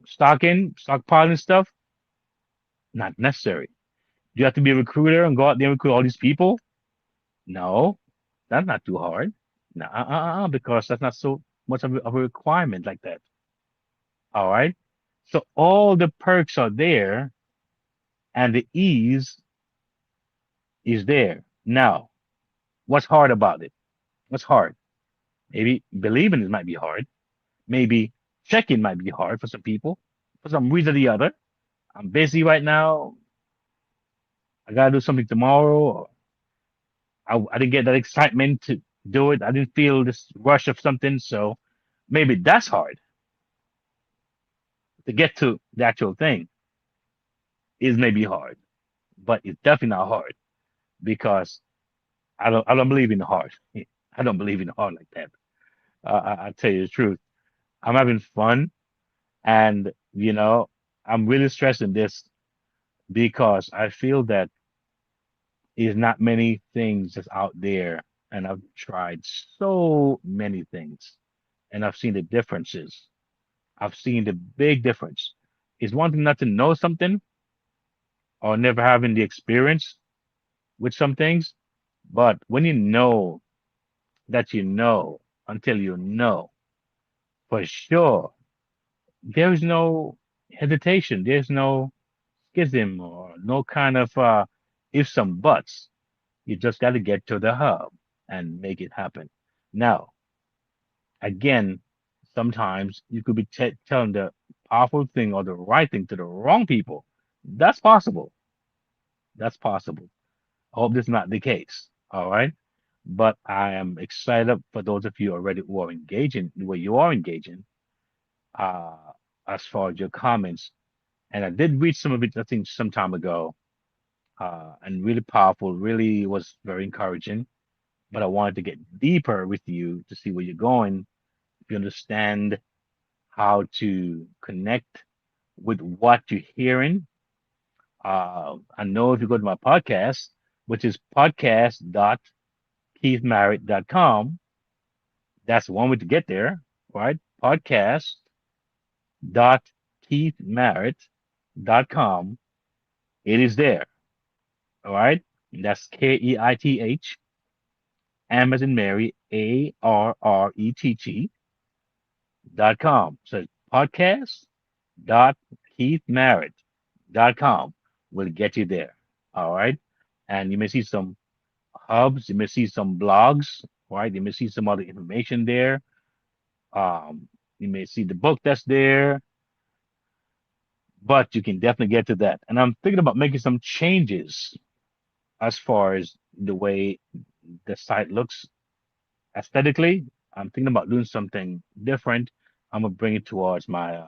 stocking, stockpiling stuff? Not necessary. Do you have to be a recruiter and go out there and recruit all these people? No, that's not too hard. No, because that's not so much of a requirement like that. All right. So all the perks are there and the ease is there. Now, what's hard about it? What's hard? Maybe believing it might be hard. Maybe checking might be hard for some people. For some reason or the other. I'm busy right now. I gotta do something tomorrow. Or I didn't get that excitement to do it. I didn't feel this rush of something. So maybe that's hard to get to the actual thing is maybe hard, but it's definitely not hard because I don't believe in hard. I don't believe in hard like that. I tell you the truth. I'm having fun, and I'm really stressing this because I feel that there's not many things that's out there, and I've tried so many things, and I've seen the differences. I've seen the big difference. It's one thing not to know something or never having the experience with some things, but when you know that you know until you know for sure, there's no hesitation, there's no schism or no kind of ifs and buts. You just got to get to the hub and make it happen. Now, again, sometimes you could be telling the powerful thing or the right thing to the wrong people. That's possible. That's possible. I hope this is not the case. All right. But I am excited for those of you already who are engaging the way you are engaging uh, as far as your comments. And I did read some of it, I think, some time ago, and really powerful, really was very encouraging. But I wanted to get deeper with you to see where you're going, if you understand how to connect with what you're hearing. I know if you go to my podcast, which is podcast.keithmerritt.com, that's one way to get there, right? Podcast.keithmerritt.com. It is there, all right? And that's KEITH, M as in Mary, ARRETT.com. So podcast.keithmerritt.com will get you there, all right? And you may see some hubs, you may see some blogs, right? You may see some other information there. Um, you may see the book that's there, but you can definitely get to that. And I'm thinking about making some changes as far as the way the site looks aesthetically. I'm thinking about doing something different. I'm gonna bring it towards my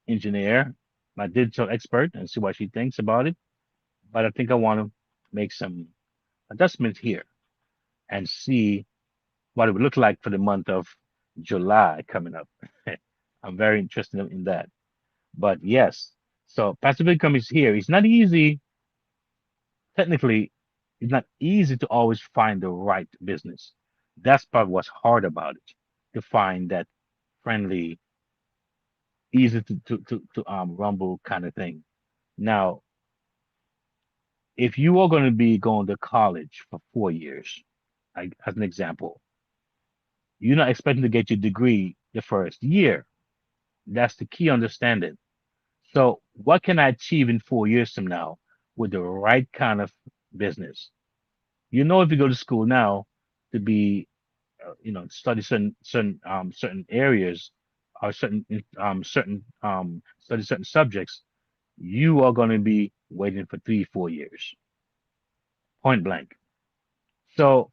engineer, my digital expert, and see what she thinks about it. But I think I want to make some adjustments here and see what it would look like for the month of July coming up. I'm very interested in that. But yes, so passive income is here. It's not easy, technically, it's not easy to always find the right business. That's part what's hard about it, to find that friendly, easy to rumble kind of thing. Now, if you are going to be going to college for 4 years, as an example. You're not expecting to get your degree the first year. That's the key understanding. So, what can I achieve in 4 years from now with the right kind of business? If you go to school now to be, study certain areas or study certain subjects, you are going to be waiting for 3, 4 years, point blank. So,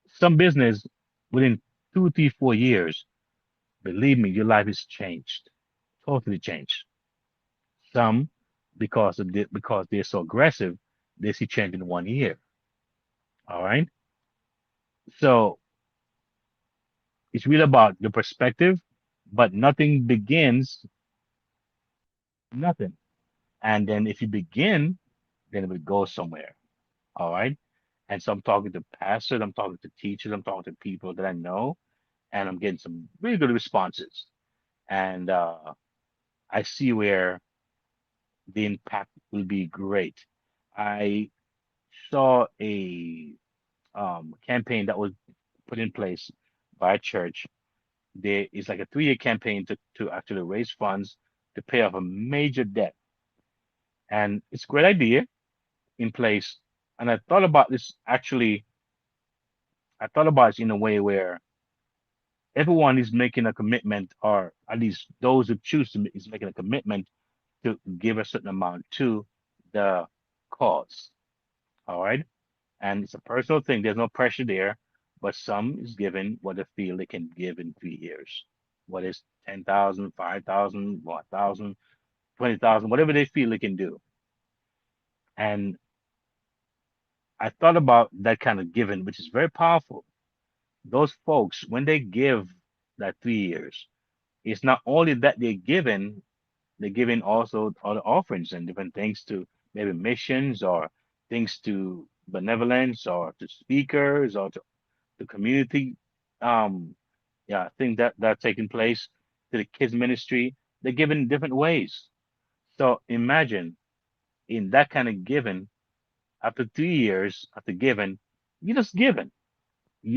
some business within 2, 3, 4 years, believe me, your life is changed, totally changed. Some, because they're so aggressive, they see change in 1 year. All right. So it's really about the perspective, but nothing begins nothing. And then if you begin, then it will go somewhere. All right. And so I'm talking to pastors, I'm talking to teachers, I'm talking to people that I know, and I'm getting some really good responses. And I see where the impact will be great. I saw a campaign that was put in place by a church. There is like a 3-year campaign to actually raise funds to pay off a major debt. And it's a great idea in place. And I thought about it in a way where everyone is making a commitment, or at least those who choose to is making a commitment to give a certain amount to the cause. All right. And it's a personal thing. There's no pressure there, but some is given what they feel they can give in 3 years. What is 10,000, 5,000, 1,000, 20,000, whatever they feel they can do. And I thought about that kind of giving, which is very powerful. Those folks, when they give that 3 years, it's not only that they're giving also other offerings and different things to maybe missions or things to benevolence or to speakers or to the community things that are taking place, to the kids ministry. They're given different ways. So imagine in that kind of giving, after 3 years after giving, you just given.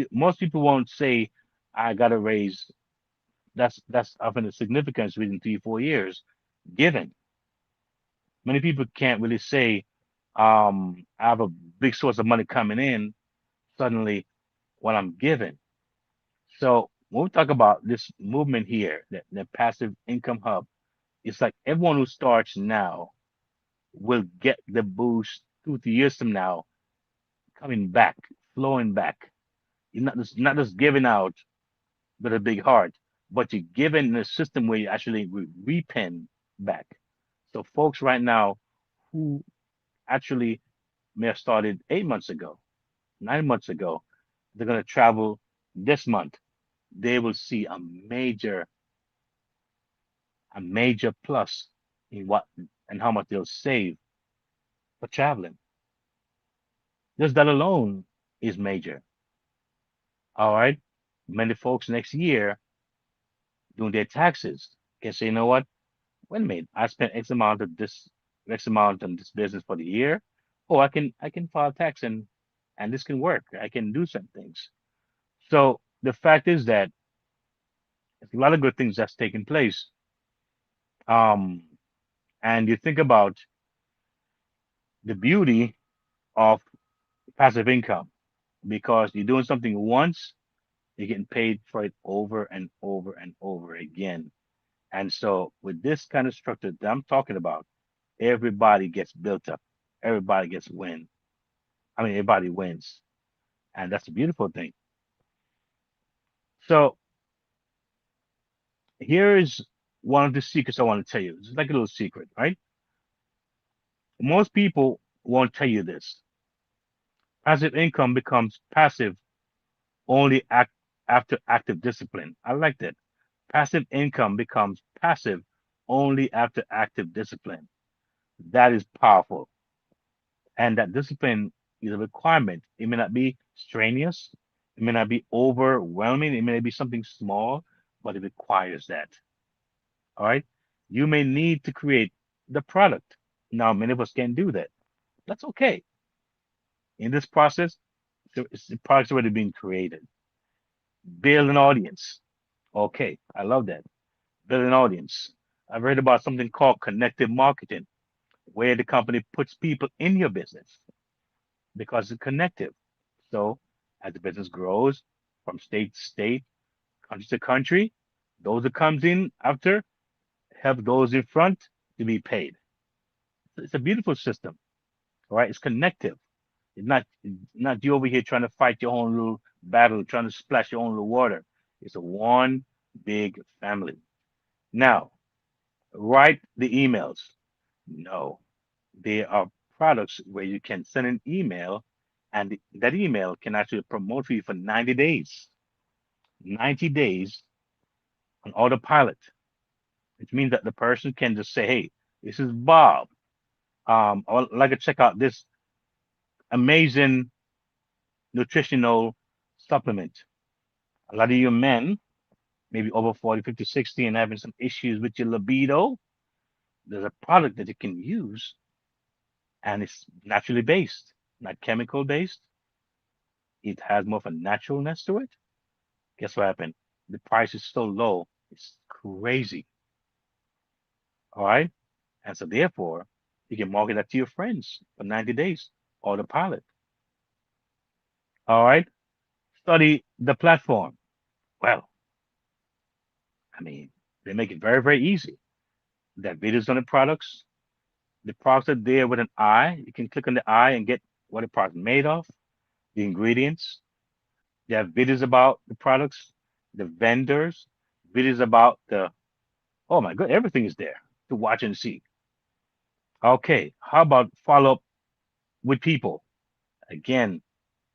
Most people won't say, I gotta raise. That's often the significance within 3, 4 years. Given. Many people can't really say, I have a big source of money coming in suddenly when I'm given. So when we talk about this movement here, the passive income hub, it's like everyone who starts now will get the boost 2, 3 years from now, coming back, flowing back. You're not just giving out with a big heart, but you're giving in a system where you actually repaying back. So folks right now who actually may have started 8 months ago, 9 months ago, they're gonna travel this month. They will see a major plus in what and how much they'll save for traveling. Just that alone is major. All right. Many folks next year doing their taxes can say, you know what? Wait a minute, I spent X amount on this business for the year. Oh, I can file tax and this can work. I can do some things. So the fact is that there's a lot of good things that's taking place. Um, and you think about the beauty of passive income because you're doing something once, you're getting paid for it over and over and over again. And so with this kind of structure that I'm talking about, everybody gets built up. Everybody gets win. I mean, everybody wins. And that's a beautiful thing. So here is one of the secrets I want to tell you. It's like a little secret, right? Most people won't tell you this. Passive income becomes passive only after active discipline. I like that. Passive income becomes passive only after active discipline. That is powerful. And that discipline is a requirement. It may not be strenuous, it may not be overwhelming, it may be something small, but it requires that. All right. You may need to create the product. Now, many of us can't do that. That's okay. In this process, The product's already been created. Build an audience. Okay, I love that. Build an audience. I've read about something called connective marketing, where the company puts people in your business because it's connective. So as the business grows from state to state, country to country, those that comes in after help those in front to be paid. It's a beautiful system, all right? It's connective. It's not you over here trying to fight your own little battle, trying to splash your own little water. It's a one big family. Now, write the emails. No, there are products where you can send an email and that email can actually promote for you for 90 days. 90 days on autopilot, which means that the person can just say, hey, this is Bob. I would like to check out this amazing nutritional supplement. A lot of you men, maybe over 40, 50, 60, and having some issues with your libido, there's a product that you can use and it's naturally based, not chemical based. It has more of a naturalness to it. Guess what happened? The price is so low, it's crazy. All right. And so therefore, you can market that to your friends for 90 days, autopilot. All right. Study the platform. Well, I mean, they make it very, very easy. That videos on the products. The products are there with an eye. You can click on the eye and get what the product made of, the ingredients. They have videos about the products, the vendors, videos about the, oh my god, everything is there to watch and see. Okay, how about follow up with people? Again,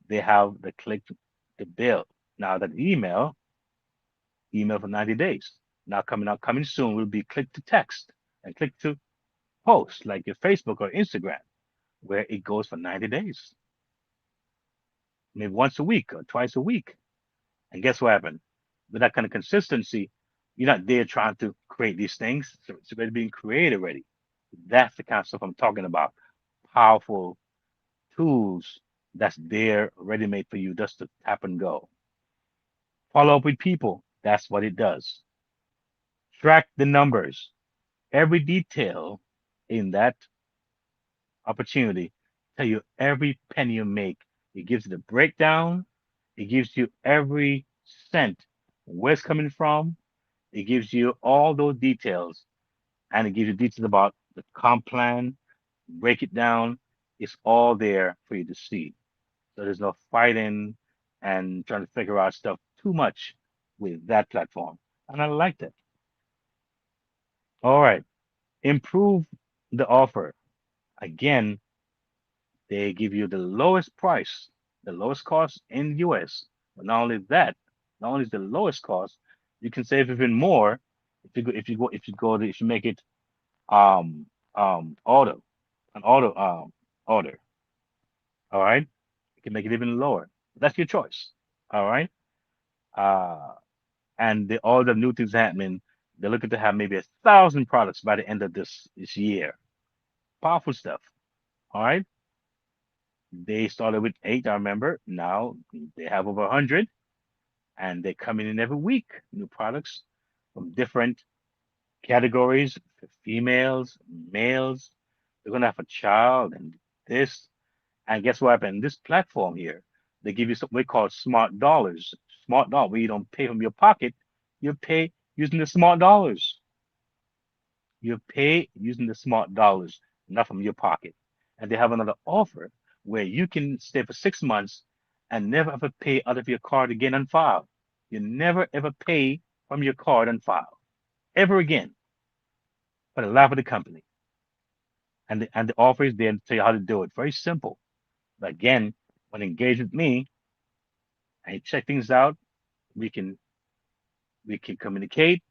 they have the click to build. Now that email for 90 days. Now coming soon will be click to text and click to post like your Facebook or Instagram, where it goes for 90 days, maybe once a week or twice a week. And guess what happened? With that kind of consistency, you're not there trying to create these things. So it's already being created already. That's the kind of stuff I'm talking about. Powerful tools that's there ready made for you just to tap and go. Follow up with people. That's what it does. Track the numbers. Every detail in that opportunity tell you every penny you make. It gives you the breakdown. It gives you every cent, where it's coming from. It gives you all those details, and it gives you details about the comp plan. Break it down. It's all there for you to see. So there's no fighting and trying to figure out stuff too much with that platform. And I like that. All right. Improve the offer. Again, they give you the lowest price, the lowest cost in the US. But not only that, not only is the lowest cost, you can save even more if you make it um auto an auto order. All right. You can make it even lower. That's your choice. All right. Uh and all the new things happening, they're looking to have maybe 1,000 products by the end of this year. Powerful stuff. All right. They started with eight, I remember. Now they have over 100, and they're coming in every week. New products from different categories for females, males. They're gonna have a child and this. And guess what happened? This platform here, they give you something we call smart dollars. Smart dollar, where you don't pay from your pocket, you pay using the smart dollars. You pay using the smart dollars, not from your pocket. And they have another offer where you can stay for 6 months and never ever pay out of your card again on file. You never ever pay from your card on file ever again for the life of the company. And the offer is there to tell you how to do it. Very simple. But again, when you engage with me and you check things out, we can we can communicate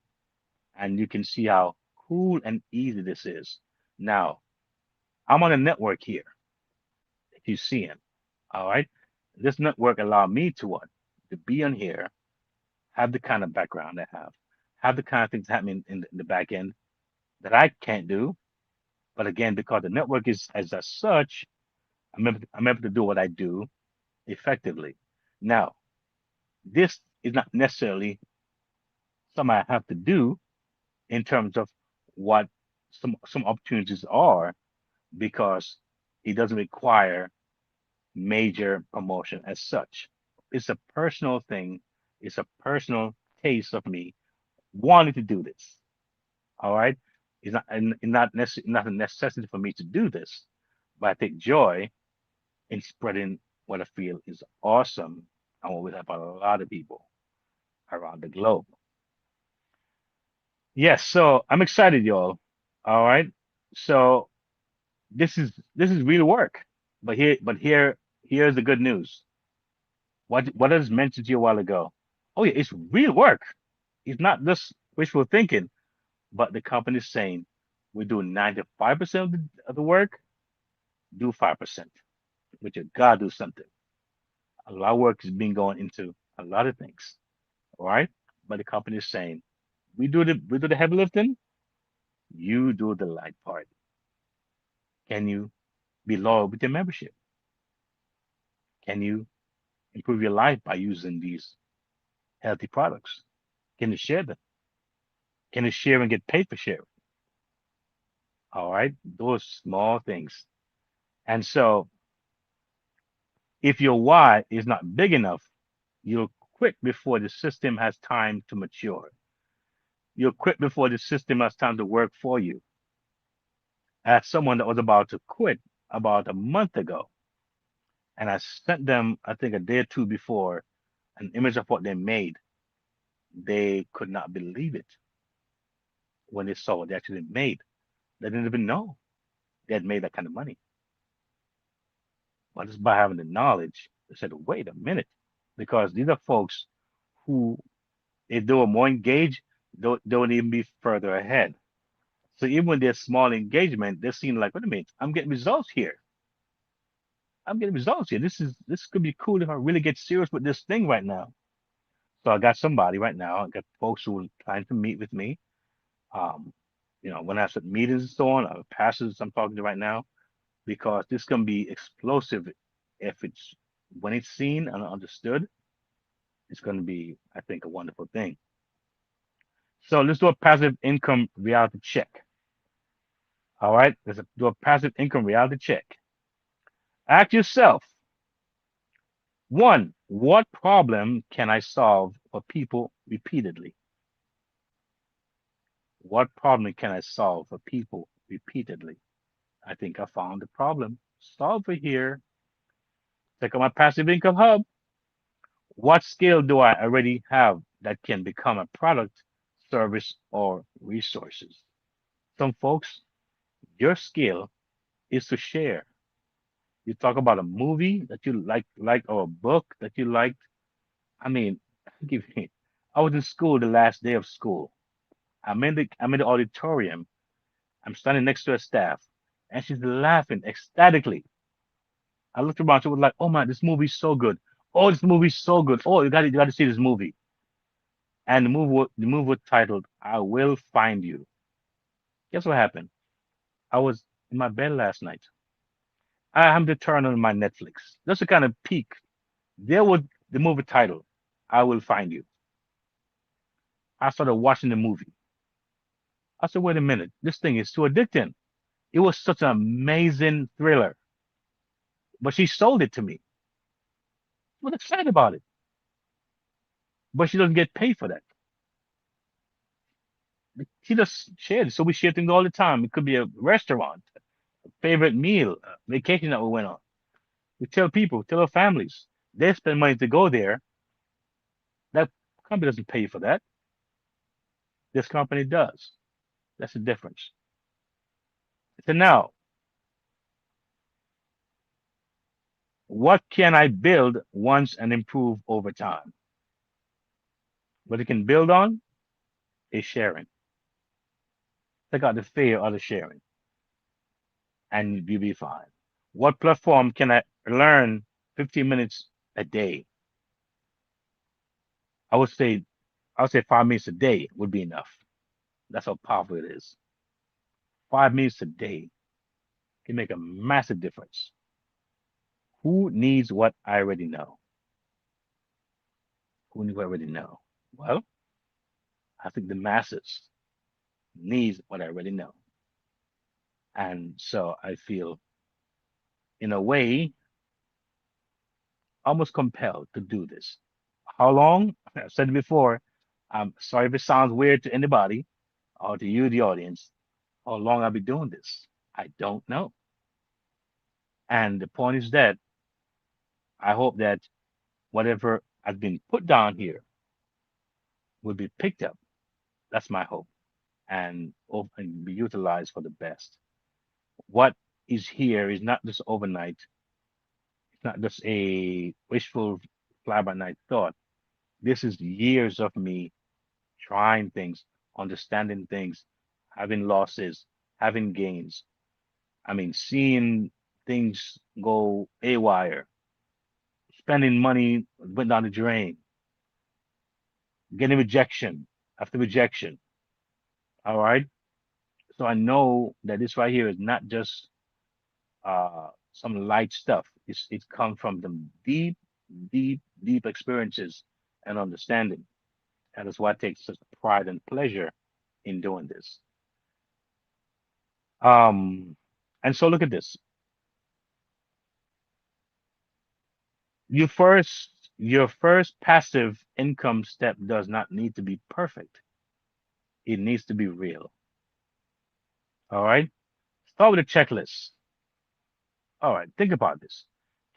and you can see how cool and easy this is. Now, I'm on a network here, if you see it. All right. This network allow me to what? To be on here, have the kind of background I have the kind of things happening in the back end that I can't do. But again, because the network is as such, I'm able to do what I do effectively. Now, this is not necessarily something I have to do in terms of what some opportunities are because it doesn't require major promotion as such. It's a personal thing. It's a personal taste of me wanting to do this. All right. Not a necessity for me to do this, but I take joy in spreading what I feel is awesome and what will help a lot of people around the globe. Yes, so I'm excited, y'all. All right. So this is real work. Here's the good news. What I just mentioned to you a while ago. Oh yeah, it's real work. It's not just wishful thinking, but the company's saying we do 95% of the work, do 5%. But you gotta do something. A lot of work is being going into a lot of things. All right. But the company is saying we do the heavy lifting, you do the light part. Can you be loyal with your membership? Can you improve your life by using these healthy products? Can you share them? Can you share and get paid for sharing? All right. Those small things. And so if your why is not big enough, you'll quit before the system has time to mature. You'll quit before the system has time to work for you. As someone that was about to quit about a month ago, and I sent them, I think a day or two before, an image of what they made. They could not believe it when they saw what they actually made. They didn't even know they had made that kind of money. But just by having the knowledge, they said, wait a minute, because these are folks who, if they were more engaged, they would even be further ahead. So even when they're small engagement, they're seeing like, wait a minute, I'm getting results here. I'm getting results here. This could be cool if I really get serious with this thing right now. So I got somebody right now. I got folks who are trying to meet with me. Um, when I have meetings and so on, pastors I'm talking to right now, because this can be explosive if it's when it's seen and understood, it's going to be, I think, a wonderful thing. So let's do a passive income reality check. All right, do a passive income reality check. Ask yourself, one, what problem can I solve for people repeatedly? What problem can I solve for people repeatedly? I think I found the problem. Solver here. Check out my passive income hub. What skill do I already have that can become a product, service, or resources? Some folks, your skill is to share. You talk about a movie that you like or a book that you liked. I mean, give me. I was in school the last day of school. I'm in the auditorium. I'm standing next to a staff, and she's laughing ecstatically. I looked around. She was like, "Oh man, this movie's so good. Oh, this movie's so good. Oh, you got to see this movie." And the movie was titled "I Will Find You." Guess what happened? I was in my bed last night. I happened to turn on my Netflix just to kind of peek. There was the movie title, "I Will Find You." I started watching the movie. I said, "Wait a minute, this thing is too addicting." It was such an amazing thriller, but she sold it to me. I was excited about it, but she doesn't get paid for that. She just shared. So we share things all the time. It could be a restaurant, favorite meal, vacation that we went on. We tell people, tell our families. They spend money to go there. That company doesn't pay you for that. This company does. That's the difference. So now, what can I build once and improve over time? What it can build on is sharing. Take out the fear of the sharing, and you'll be fine. What platform can I learn 15 minutes a day? I would say I would say 5 minutes a day would be enough. That's how powerful it is. 5 minutes a day can make a massive difference. Who needs what I already know? Who needs what I already know? Well, I think the masses needs what I already know. And so I feel, in a way, almost compelled to do this. How long? I've said it before. I'm sorry if it sounds weird to anybody or to you, the audience. How long I'll be doing this? I don't know. And the point is that I hope that whatever has been put down here will be picked up. That's my hope, and be utilized for the best. What is here is not just overnight. It's not just a wishful fly by night thought. This is years of me trying things, understanding things, having losses, having gains. I mean, seeing things go haywire, spending money went down the drain, getting rejection after rejection. All right. So I know that this right here is not just some light stuff. It comes from the deep experiences and understanding. And that's why I take such pride and pleasure in doing this. Um, and so look at this. Your first passive income step does not need to be perfect. It needs to be real. All right. Start with a checklist. All right. Think about this.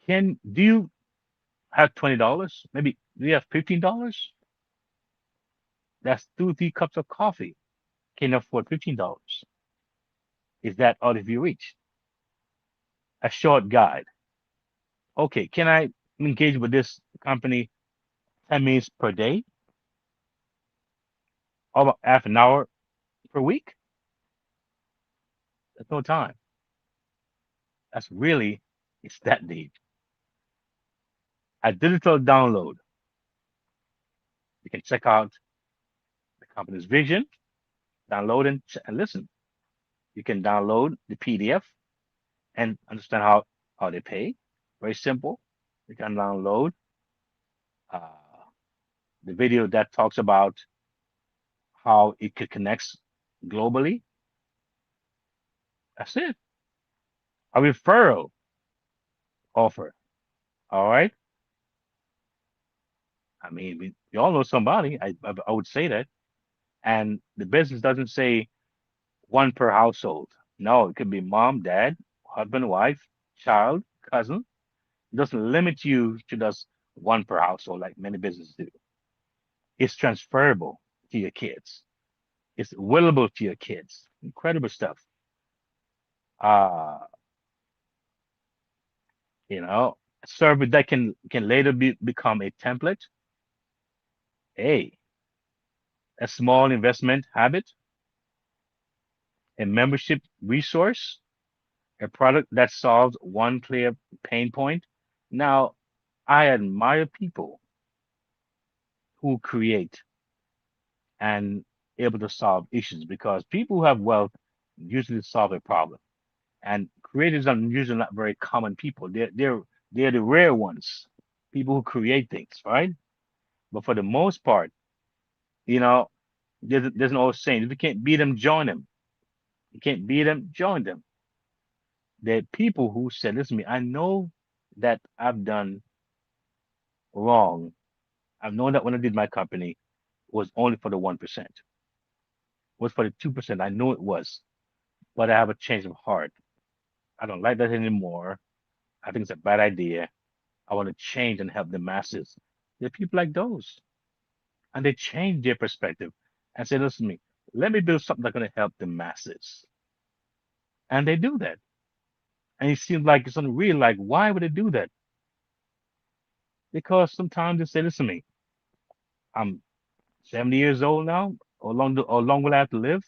Do you have $20? Maybe do you have $15? That's 2, 3 cups of coffee. Can you afford $15? Is that out of your reach? A short guide. Okay, can I engage with this company 10 minutes per day? Or about half an hour per week? That's no time. That's really, it's that deep. A digital download. You can check out the company's vision, download and listen. You can download the PDF and understand how they pay. Very simple. You can download uh, the video that talks about how it could connect globally. That's it. A referral offer. All right. I mean, we all know somebody. I would say that. And the business doesn't say one per household. No, it could be mom, dad, husband, wife, child, cousin. It doesn't limit you to just one per household like many businesses do. It's transferable to your kids. It's willable to your kids. Incredible stuff. Uh, a service that can later become a template. A a small investment habit, a membership resource, a product that solves one clear pain point. Now, I admire people who create and able to solve issues because people who have wealth usually solve a problem. And creators are usually not very common people. They're the rare ones, people who create things, right? But for the most part, you know, there's an old saying: if you can't beat them, join them. You can't beat them, join them. There are people who said, "Listen to me. I know that I've done wrong. I've known that when I did my company, it was only for the 1%. Was for the 2%. I know it was, but I have a change of heart. I don't like that anymore. I think it's a bad idea. I want to change and help the masses." There are people like those, and they change their perspective and say, "Listen to me. Let me build something that's going to help the masses." And they do that. And it seems like it's unreal. Like, why would they do that? Because sometimes they say, "Listen to me. I'm 70 years old now. Or long will I have to live?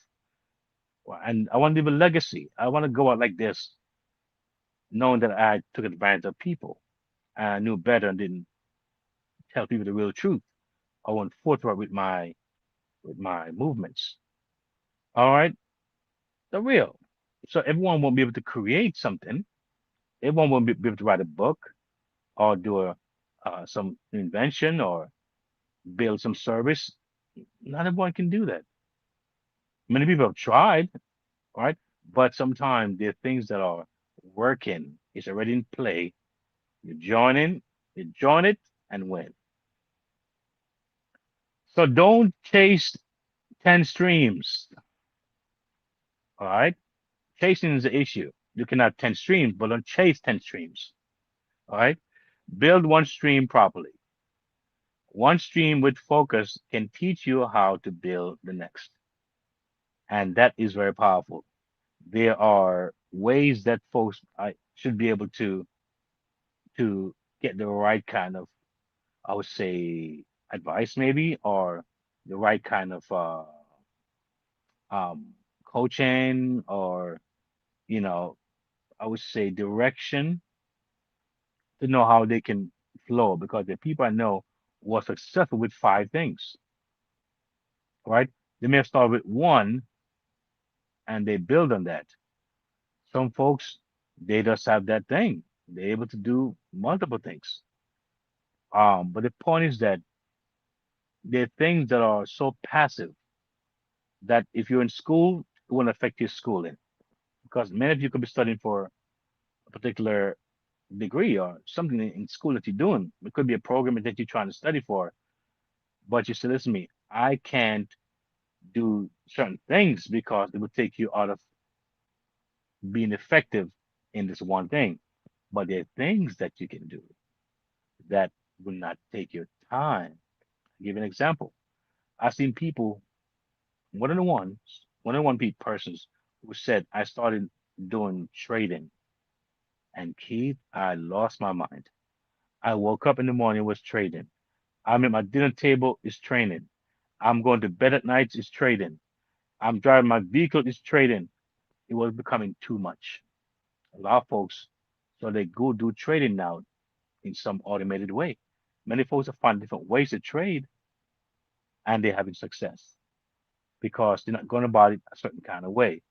And I want to leave a legacy. I want to go out like this, knowing that I took advantage of people and I knew better and didn't tell people the real truth. I went forthright with my movements. All right, the real. So everyone won't be able to create something. Everyone won't be able to write a book. or do some invention or build some service. Not everyone can do that. Many people have tried, right? But sometimes there are things that are working. It's already in play. You join in, you join it and win. So don't chase 10 streams. All right. Chasing is the issue. You can have 10 streams, but don't chase 10 streams. All right. Build one stream properly. One stream with focus can teach you how to build the next. And that is very powerful. There are ways that folks should be able to get the right kind of, I would say, advice maybe, or the right kind of um, coaching, or you know, I would say direction to know how they can flow. Because the people I know were successful with five things, right? They may have started with one and they build on that. Some folks, they just have that thing. They're able to do multiple things. But the point is that there are things that are so passive that if you're in school, it won't affect your schooling. Because many of you could be studying for a particular degree or something in school that you're doing. It could be a program that you're trying to study for, but you say, listen to me, I can't do certain things because it would take you out of being effective in this one thing. But there are things that you can do that will not take your time. I'll give you an example. I've seen people, more than once, more than one persons who said, I started doing trading, and Keith, I lost my mind. I woke up in the morning, was trading. I'm at my dinner table, is trading. I'm going to bed at night, is trading. I'm driving my vehicle, is trading. It was becoming too much. A lot of folks, so they go do trading now in some automated way. Many folks have found different ways to trade and they're having success because they're not going about it a certain kind of way.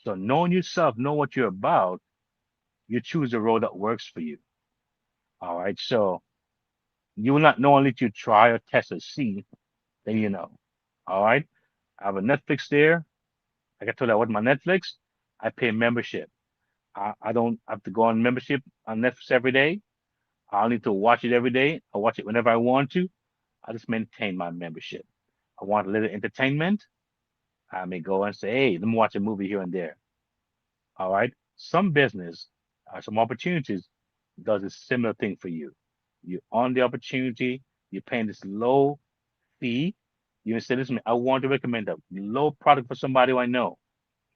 So knowing yourself, know what you're about, you choose the road that works for you. All right. So you will not know unless you try or test or see, then you know. All right. I have a Netflix there. Like I told you, what my Netflix, I pay membership. I don't have to go on membership on Netflix every day. I don't need to watch it every day. I watch it whenever I want to. I just maintain my membership. I want a little entertainment. I may go and say, hey, let me watch a movie here and there. All right. Some business, some opportunities does a similar thing for you. You on the opportunity, you're paying this low fee. You say, listen, I want to recommend a low product for somebody who I know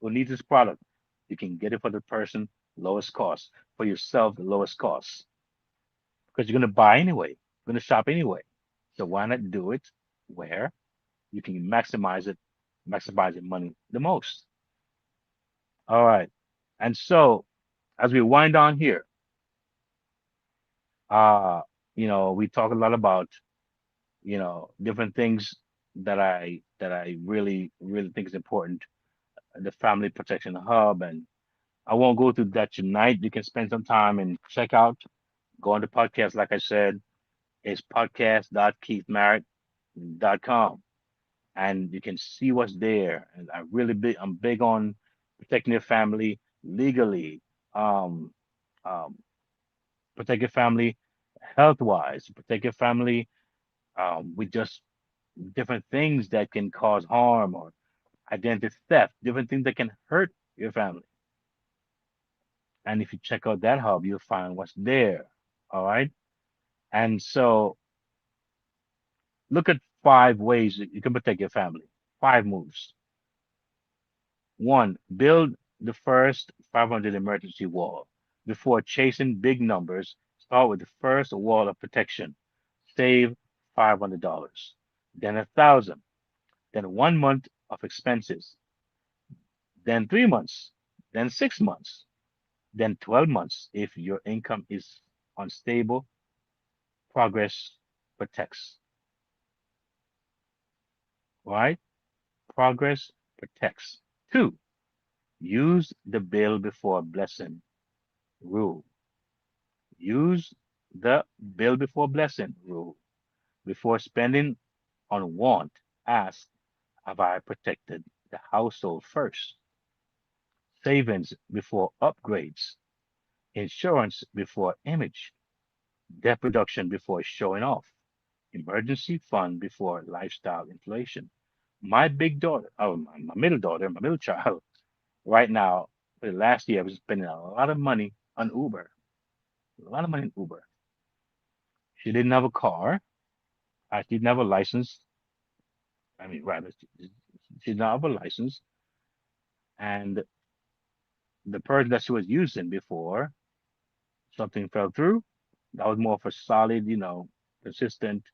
who needs this product. You can get it for the person, lowest cost. For yourself, the lowest cost. Because you're going to buy anyway. You're going to shop anyway. So why not do it where you can maximize your money the most? All right. And so as we wind on here, uh, we talk a lot about, different things that I really, really think is important. The Family Protection Hub, and I won't go through that tonight. You can spend some time and check out, go on the podcast, like I said, it's podcast.keithmerritt.com. And you can see what's there. And I'm big on protecting your family legally, um, um, protect your family health wise, protect your family with just different things that can cause harm or identity theft, different things that can hurt your family. And if you check out that hub, you'll find what's there. All right. And so look at five ways that you can protect your family. Five moves. One, build the first 500 emergency wall. Before chasing big numbers, start with the first wall of protection. Save $500, then 1,000, then 1 month of expenses, then 3 months, then 6 months, then 12 months. If your income is unstable, progress protects, right? Progress protects. Two, use the bill before blessing rule. Use The bill before blessing rule. Before spending on want, ask, have I protected the household first? Savings before upgrades, insurance before image, debt reduction before showing off, emergency fund before lifestyle inflation. My big daughter, oh, my middle daughter, my middle child, right now, for the last year, I was spending a lot of money on Uber, a lot of money on Uber. She didn't have a car. She didn't have a license. I mean, rather, she did not have a license. And the person that she was using before, something fell through. That was more of a solid, consistent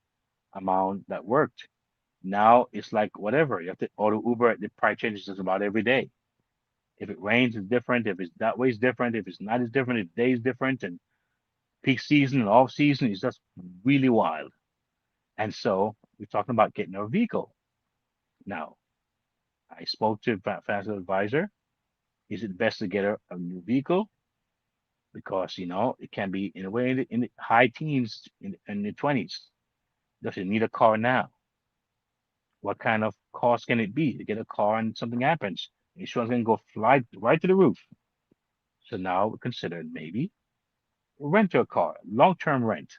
amount that worked. Now it's like whatever. You have to order Uber, the price changes just about every day. If it rains, it's different. If it's that way, it's different. If it's not, it's different. If the day is different, and peak season and off season is just really wild. And so we're talking about getting a vehicle. Now, I spoke to a financial advisor. Is it best to get a new vehicle? Because it can be in a way in the high teens in the 20s. Does it need a car now? What kind of cost can it be to get a car and something happens? Insurance can go fly right to the roof. So now we consider maybe rent a car, long-term rent,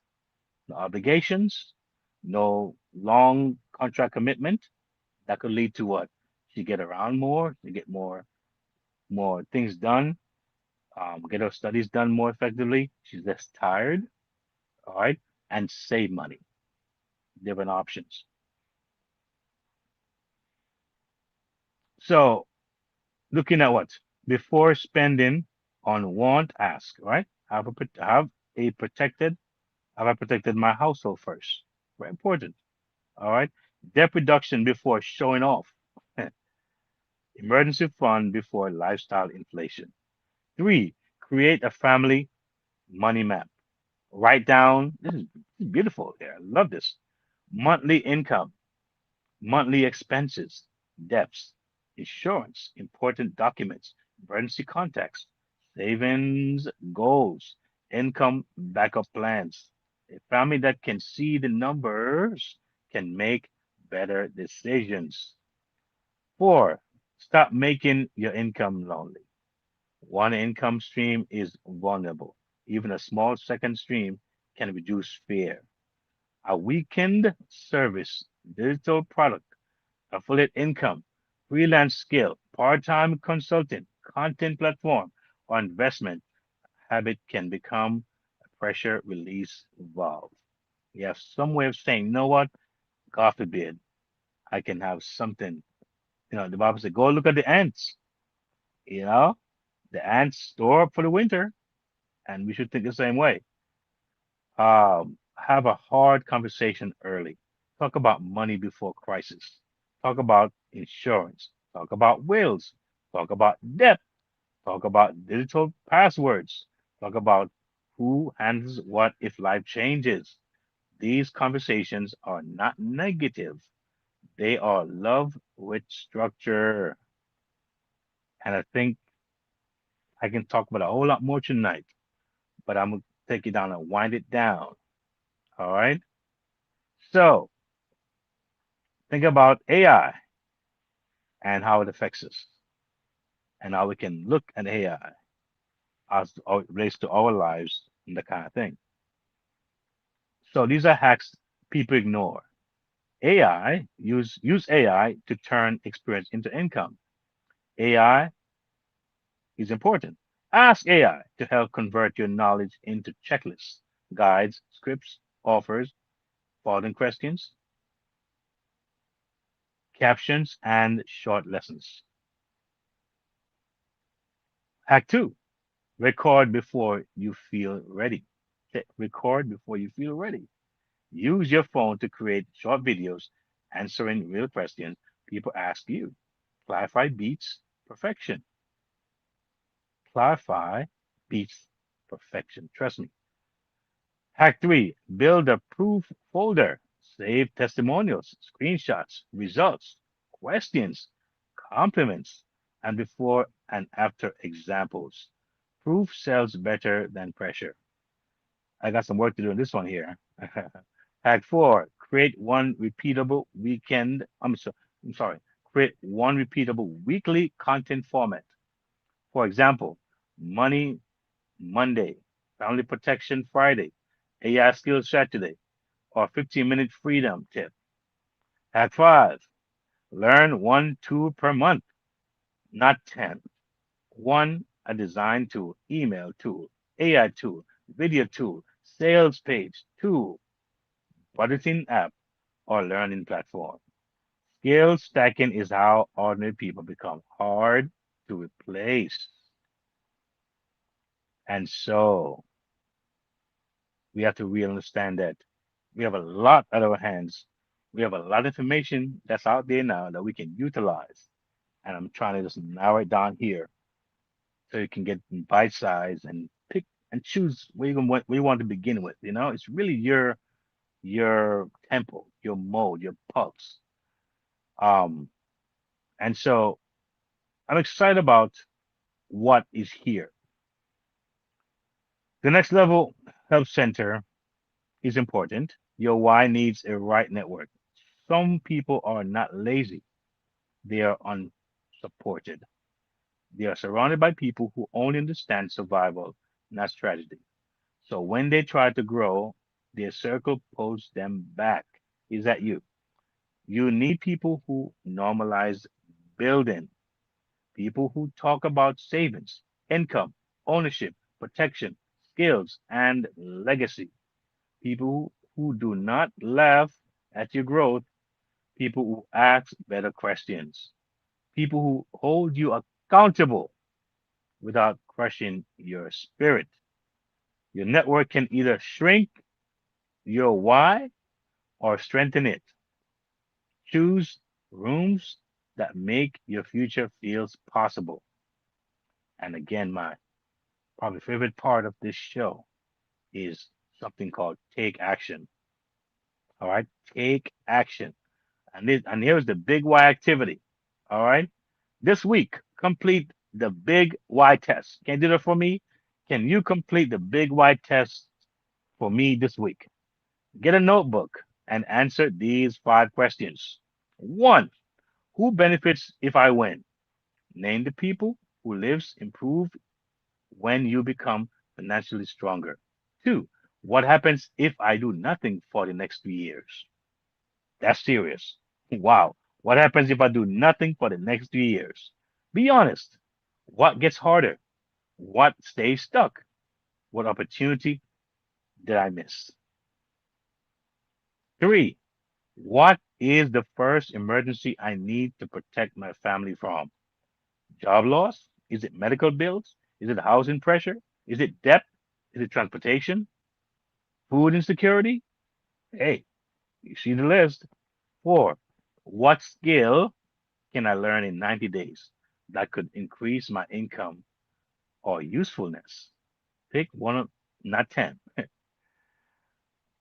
no obligations, no long contract commitment. That could lead to what? You get around more, you get more things done, get her studies done more effectively. She's less tired, all right, and save money. Different options. So looking at what? Before spending on want, ask, right? Have a protected, have I protected my household first? Very important. All right. Debt reduction before showing off. Emergency fund before lifestyle inflation. Three, create a family money map. Write down, this is beautiful here. I love this. Monthly income, monthly expenses, debts, insurance, important documents, emergency contacts, savings goals, income backup plans. A family that can see the numbers can make better decisions. Four, stop making your income lonely. One income stream is vulnerable. Even a small second stream can reduce fear. A weekend service, digital product, affiliate income, freelance skill, part-time consulting, content platform, or investment habit can become a pressure release valve. You have some way of saying, you know what? God forbid, I can have something. The Bible said, go look at the ants. You know, the ants store up for the winter, and we should think the same way. Have a hard conversation early. Talk about money before crisis. Talk about insurance. Talk about wills. Talk about debt. Talk about digital passwords. Talk about who handles what if life changes. These conversations are not negative. They are love with structure. And I think I can talk about a whole lot more tonight, but I'm going to take it down and wind it down. All right. So think about AI and how it affects us and how we can look at AI as it relates to our lives and that kind of thing. So these are hacks people ignore. Use AI to turn experience into income. AI is important. Ask AI to help convert your knowledge into checklists, guides, scripts, offers, following questions, captions, and short lessons. Hack two, record before you feel ready. Okay, record before you feel ready. Use your phone to create short videos answering real questions people ask you. Clarify beats perfection. Clarify beats perfection. Trust me. Hack three, build a proof folder. Save testimonials, screenshots, results, questions, compliments, and before and after examples. Proof sells better than pressure. I got some work to do in this one here. Hack four, create one repeatable weekend. I'm sorry. Create one repeatable weekly content format. For example, money Monday, family protection Friday, AI skills Saturday, or 15-minute freedom tip. Hack five, learn one tool per month, not 10. One, a design tool, email tool, AI tool, video tool, sales page tool, budgeting app, or learning platform. Skill stacking is how ordinary people become hard to replace. And so we have to really understand that we have a lot at our hands. We have a lot of information that's out there now that we can utilize. And I'm trying to just narrow it down here so you can get bite size and pick and choose where you want to begin with. You know, it's really your tempo, your mode, your pulse. Um, and so I'm excited about what is here. The next level help center is important. Your why needs a right network. Some people are not lazy, they are unsupported. They are surrounded by people who only understand survival, not strategy. So when they try to grow, their circle pulls them back. Is that you? You need people who normalize building, people who talk about savings, income, ownership, protection, skills, and legacy. People who do not laugh at your growth, people who ask better questions, people who hold you accountable without crushing your spirit. Your network can either shrink your why or strengthen it. Choose rooms that make your future feels possible. And again, my probably favorite part of this show is something called take action. All right, take action. And here's the big why activity. All right, this week complete the big why test. Can you do that for me? Can you complete the big why test for me this week? Get a notebook and answer these five questions. One, who benefits if I win? Name the people who lives improve when you become financially stronger. Two, what happens if I do nothing for the next 3 years? That's serious. Wow. What happens if I do nothing for the next 3 years? Be honest. What gets harder? What stays stuck? What opportunity did I miss? Three, what is the first emergency I need to protect my family from? Job loss? Is it medical bills? Is it housing pressure? Is it debt? Is it transportation? Food insecurity? Hey, you see the list. Four, what skill can I learn in 90 days that could increase my income or usefulness? Pick one of, not 10.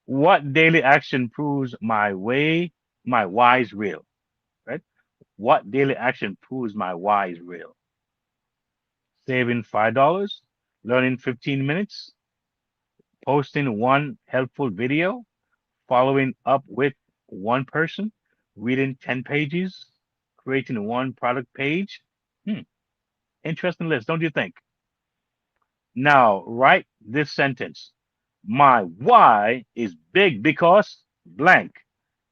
What daily action proves my why is real, right? What daily action proves my why is real? Saving $5, learning 15 minutes, posting one helpful video, following up with one person, reading 10 pages, creating one product page. Hmm, interesting list, don't you think? Now, write this sentence. My why is big because blank.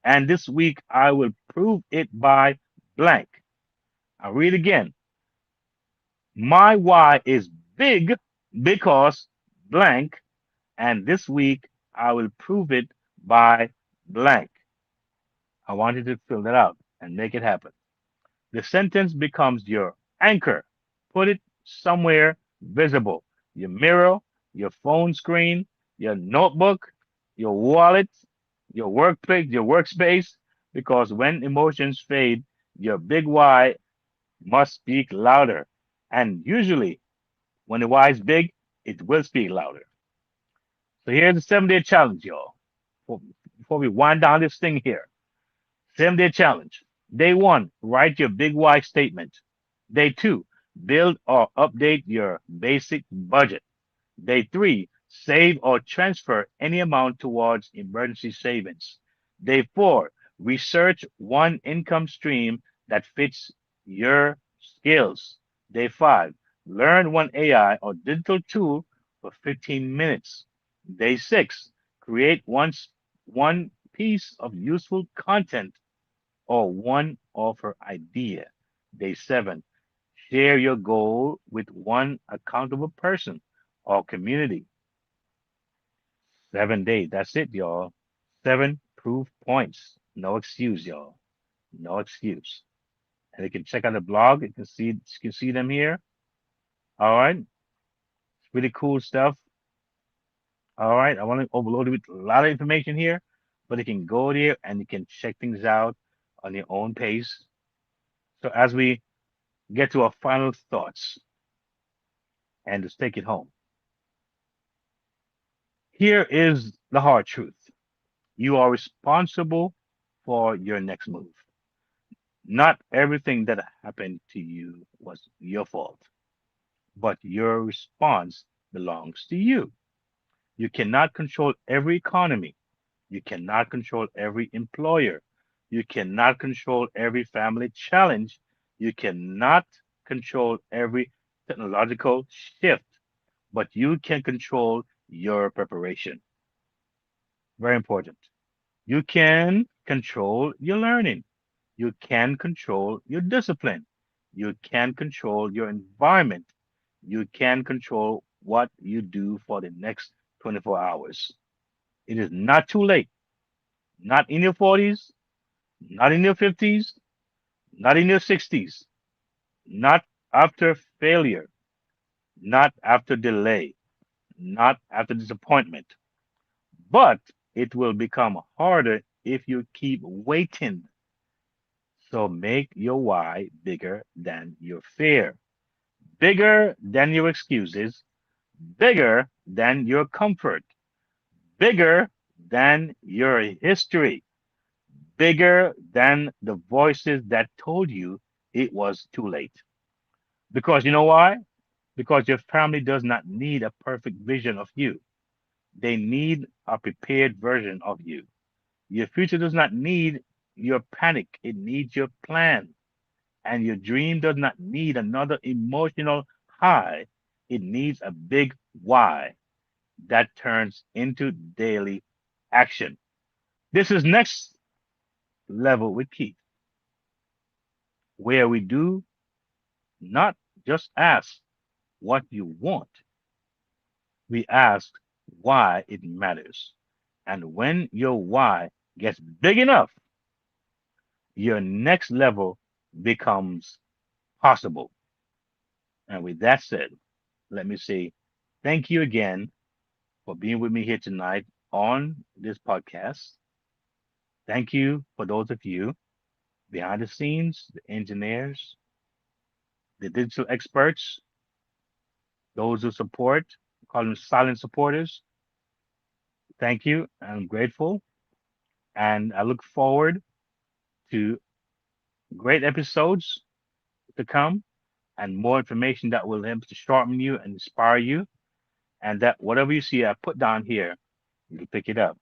And this week I will prove it by blank. I'll read again. My why is big because blank. And this week I will prove it by blank. I want you to fill that out and make it happen. The sentence becomes your anchor. Put it somewhere visible. Your mirror, your phone screen, your notebook, your wallet, your workplace, your workspace, because when emotions fade, your big why must speak louder. And usually, when the why is big, it will speak louder. So here's the 7 day challenge, y'all. Before we wind down this thing here, 7 day challenge. Day one, write your big why statement. Day two, build or update your basic budget. Day three, Save or transfer any amount towards emergency savings. Day 4, research one income stream that fits your skills. Day 5, learn one AI or digital tool for 15 minutes. Day 6, create one piece of useful content or one offer idea. Day 7, share your goal with one accountable person or community. 7 days. That's it, y'all. 7 proof points. No excuse, y'all. No excuse. And you can check out the blog. You can see them here. All right. It's really cool stuff. All right. I want to overload it with a lot of information here, but you can go there and you can check things out on your own pace. So as we get to our final thoughts and just take it home. Here is the hard truth. You are responsible for your next move. Not everything that happened to you was your fault, but your response belongs to you. You cannot control every economy. You cannot control every employer. You cannot control every family challenge. You cannot control every technological shift, but you can control your preparation. Very important. You can control your learning. You can control your discipline. You can control your environment. You can control what you do for the next 24 hours. It is not too late. Not in your 40s, not in your 50s, not in your 60s, not after failure, not after delay, not after disappointment. But it will become harder if you keep waiting. So make your why bigger than your fear, bigger than your excuses, bigger than your comfort, bigger than your history, bigger than the voices that told you it was too late. Because you know why? Because your family does not need a perfect vision of you. They need a prepared version of you. Your future does not need your panic, it needs your plan. And your dream does not need another emotional high, it needs a big why that turns into daily action. This is Next Level with Keith, where we do not just ask what you want, we ask why it matters. And when your why gets big enough, your next level becomes possible. And with that said, let me say thank you again for being with me here tonight on this podcast. Thank you for those of you behind the scenes, the engineers, the digital experts, those who support, call them silent supporters. Thank you. I'm grateful. And I look forward to great episodes to come and more information that will help to sharpen you and inspire you. And that whatever you see I put down here, you can pick it up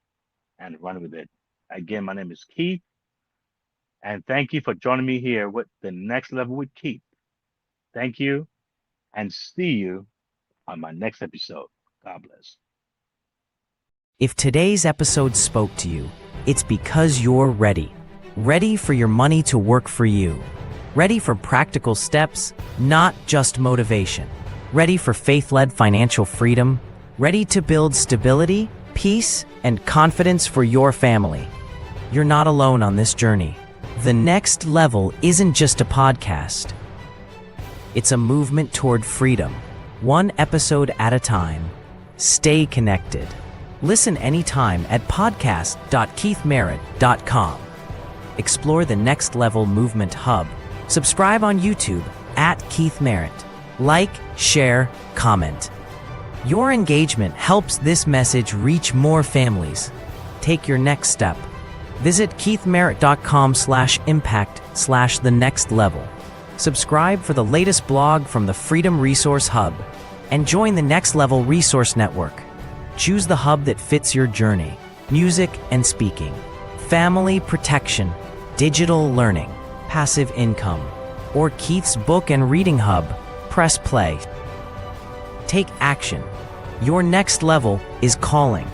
and run with it. Again, my name is Keith. And thank you for joining me here with the Next Level with Keith. Thank you and see you on my next episode. God bless. If today's episode spoke to you, it's because you're ready. Ready for your money to work for you. Ready for practical steps, not just motivation. Ready for faith-led financial freedom. Ready to build stability, peace, and confidence for your family. You're not alone on this journey. The Next Level isn't just a podcast. It's a movement toward freedom, one episode at a time. Stay connected. Listen anytime at podcast.keithmerritt.com. Explore the Next Level Movement Hub. Subscribe on YouTube at Keith Merritt. Like, share, comment. Your engagement helps this message reach more families. Take your next step. Visit keithmerritt.com/impact/the next level. Subscribe for the latest blog from the Freedom Resource Hub and join the Next Level Resource Network. Choose the hub that fits your journey. Music and speaking, family protection, digital learning, passive income, or Keith's book and reading hub. Press play. Take action. Your next level is calling.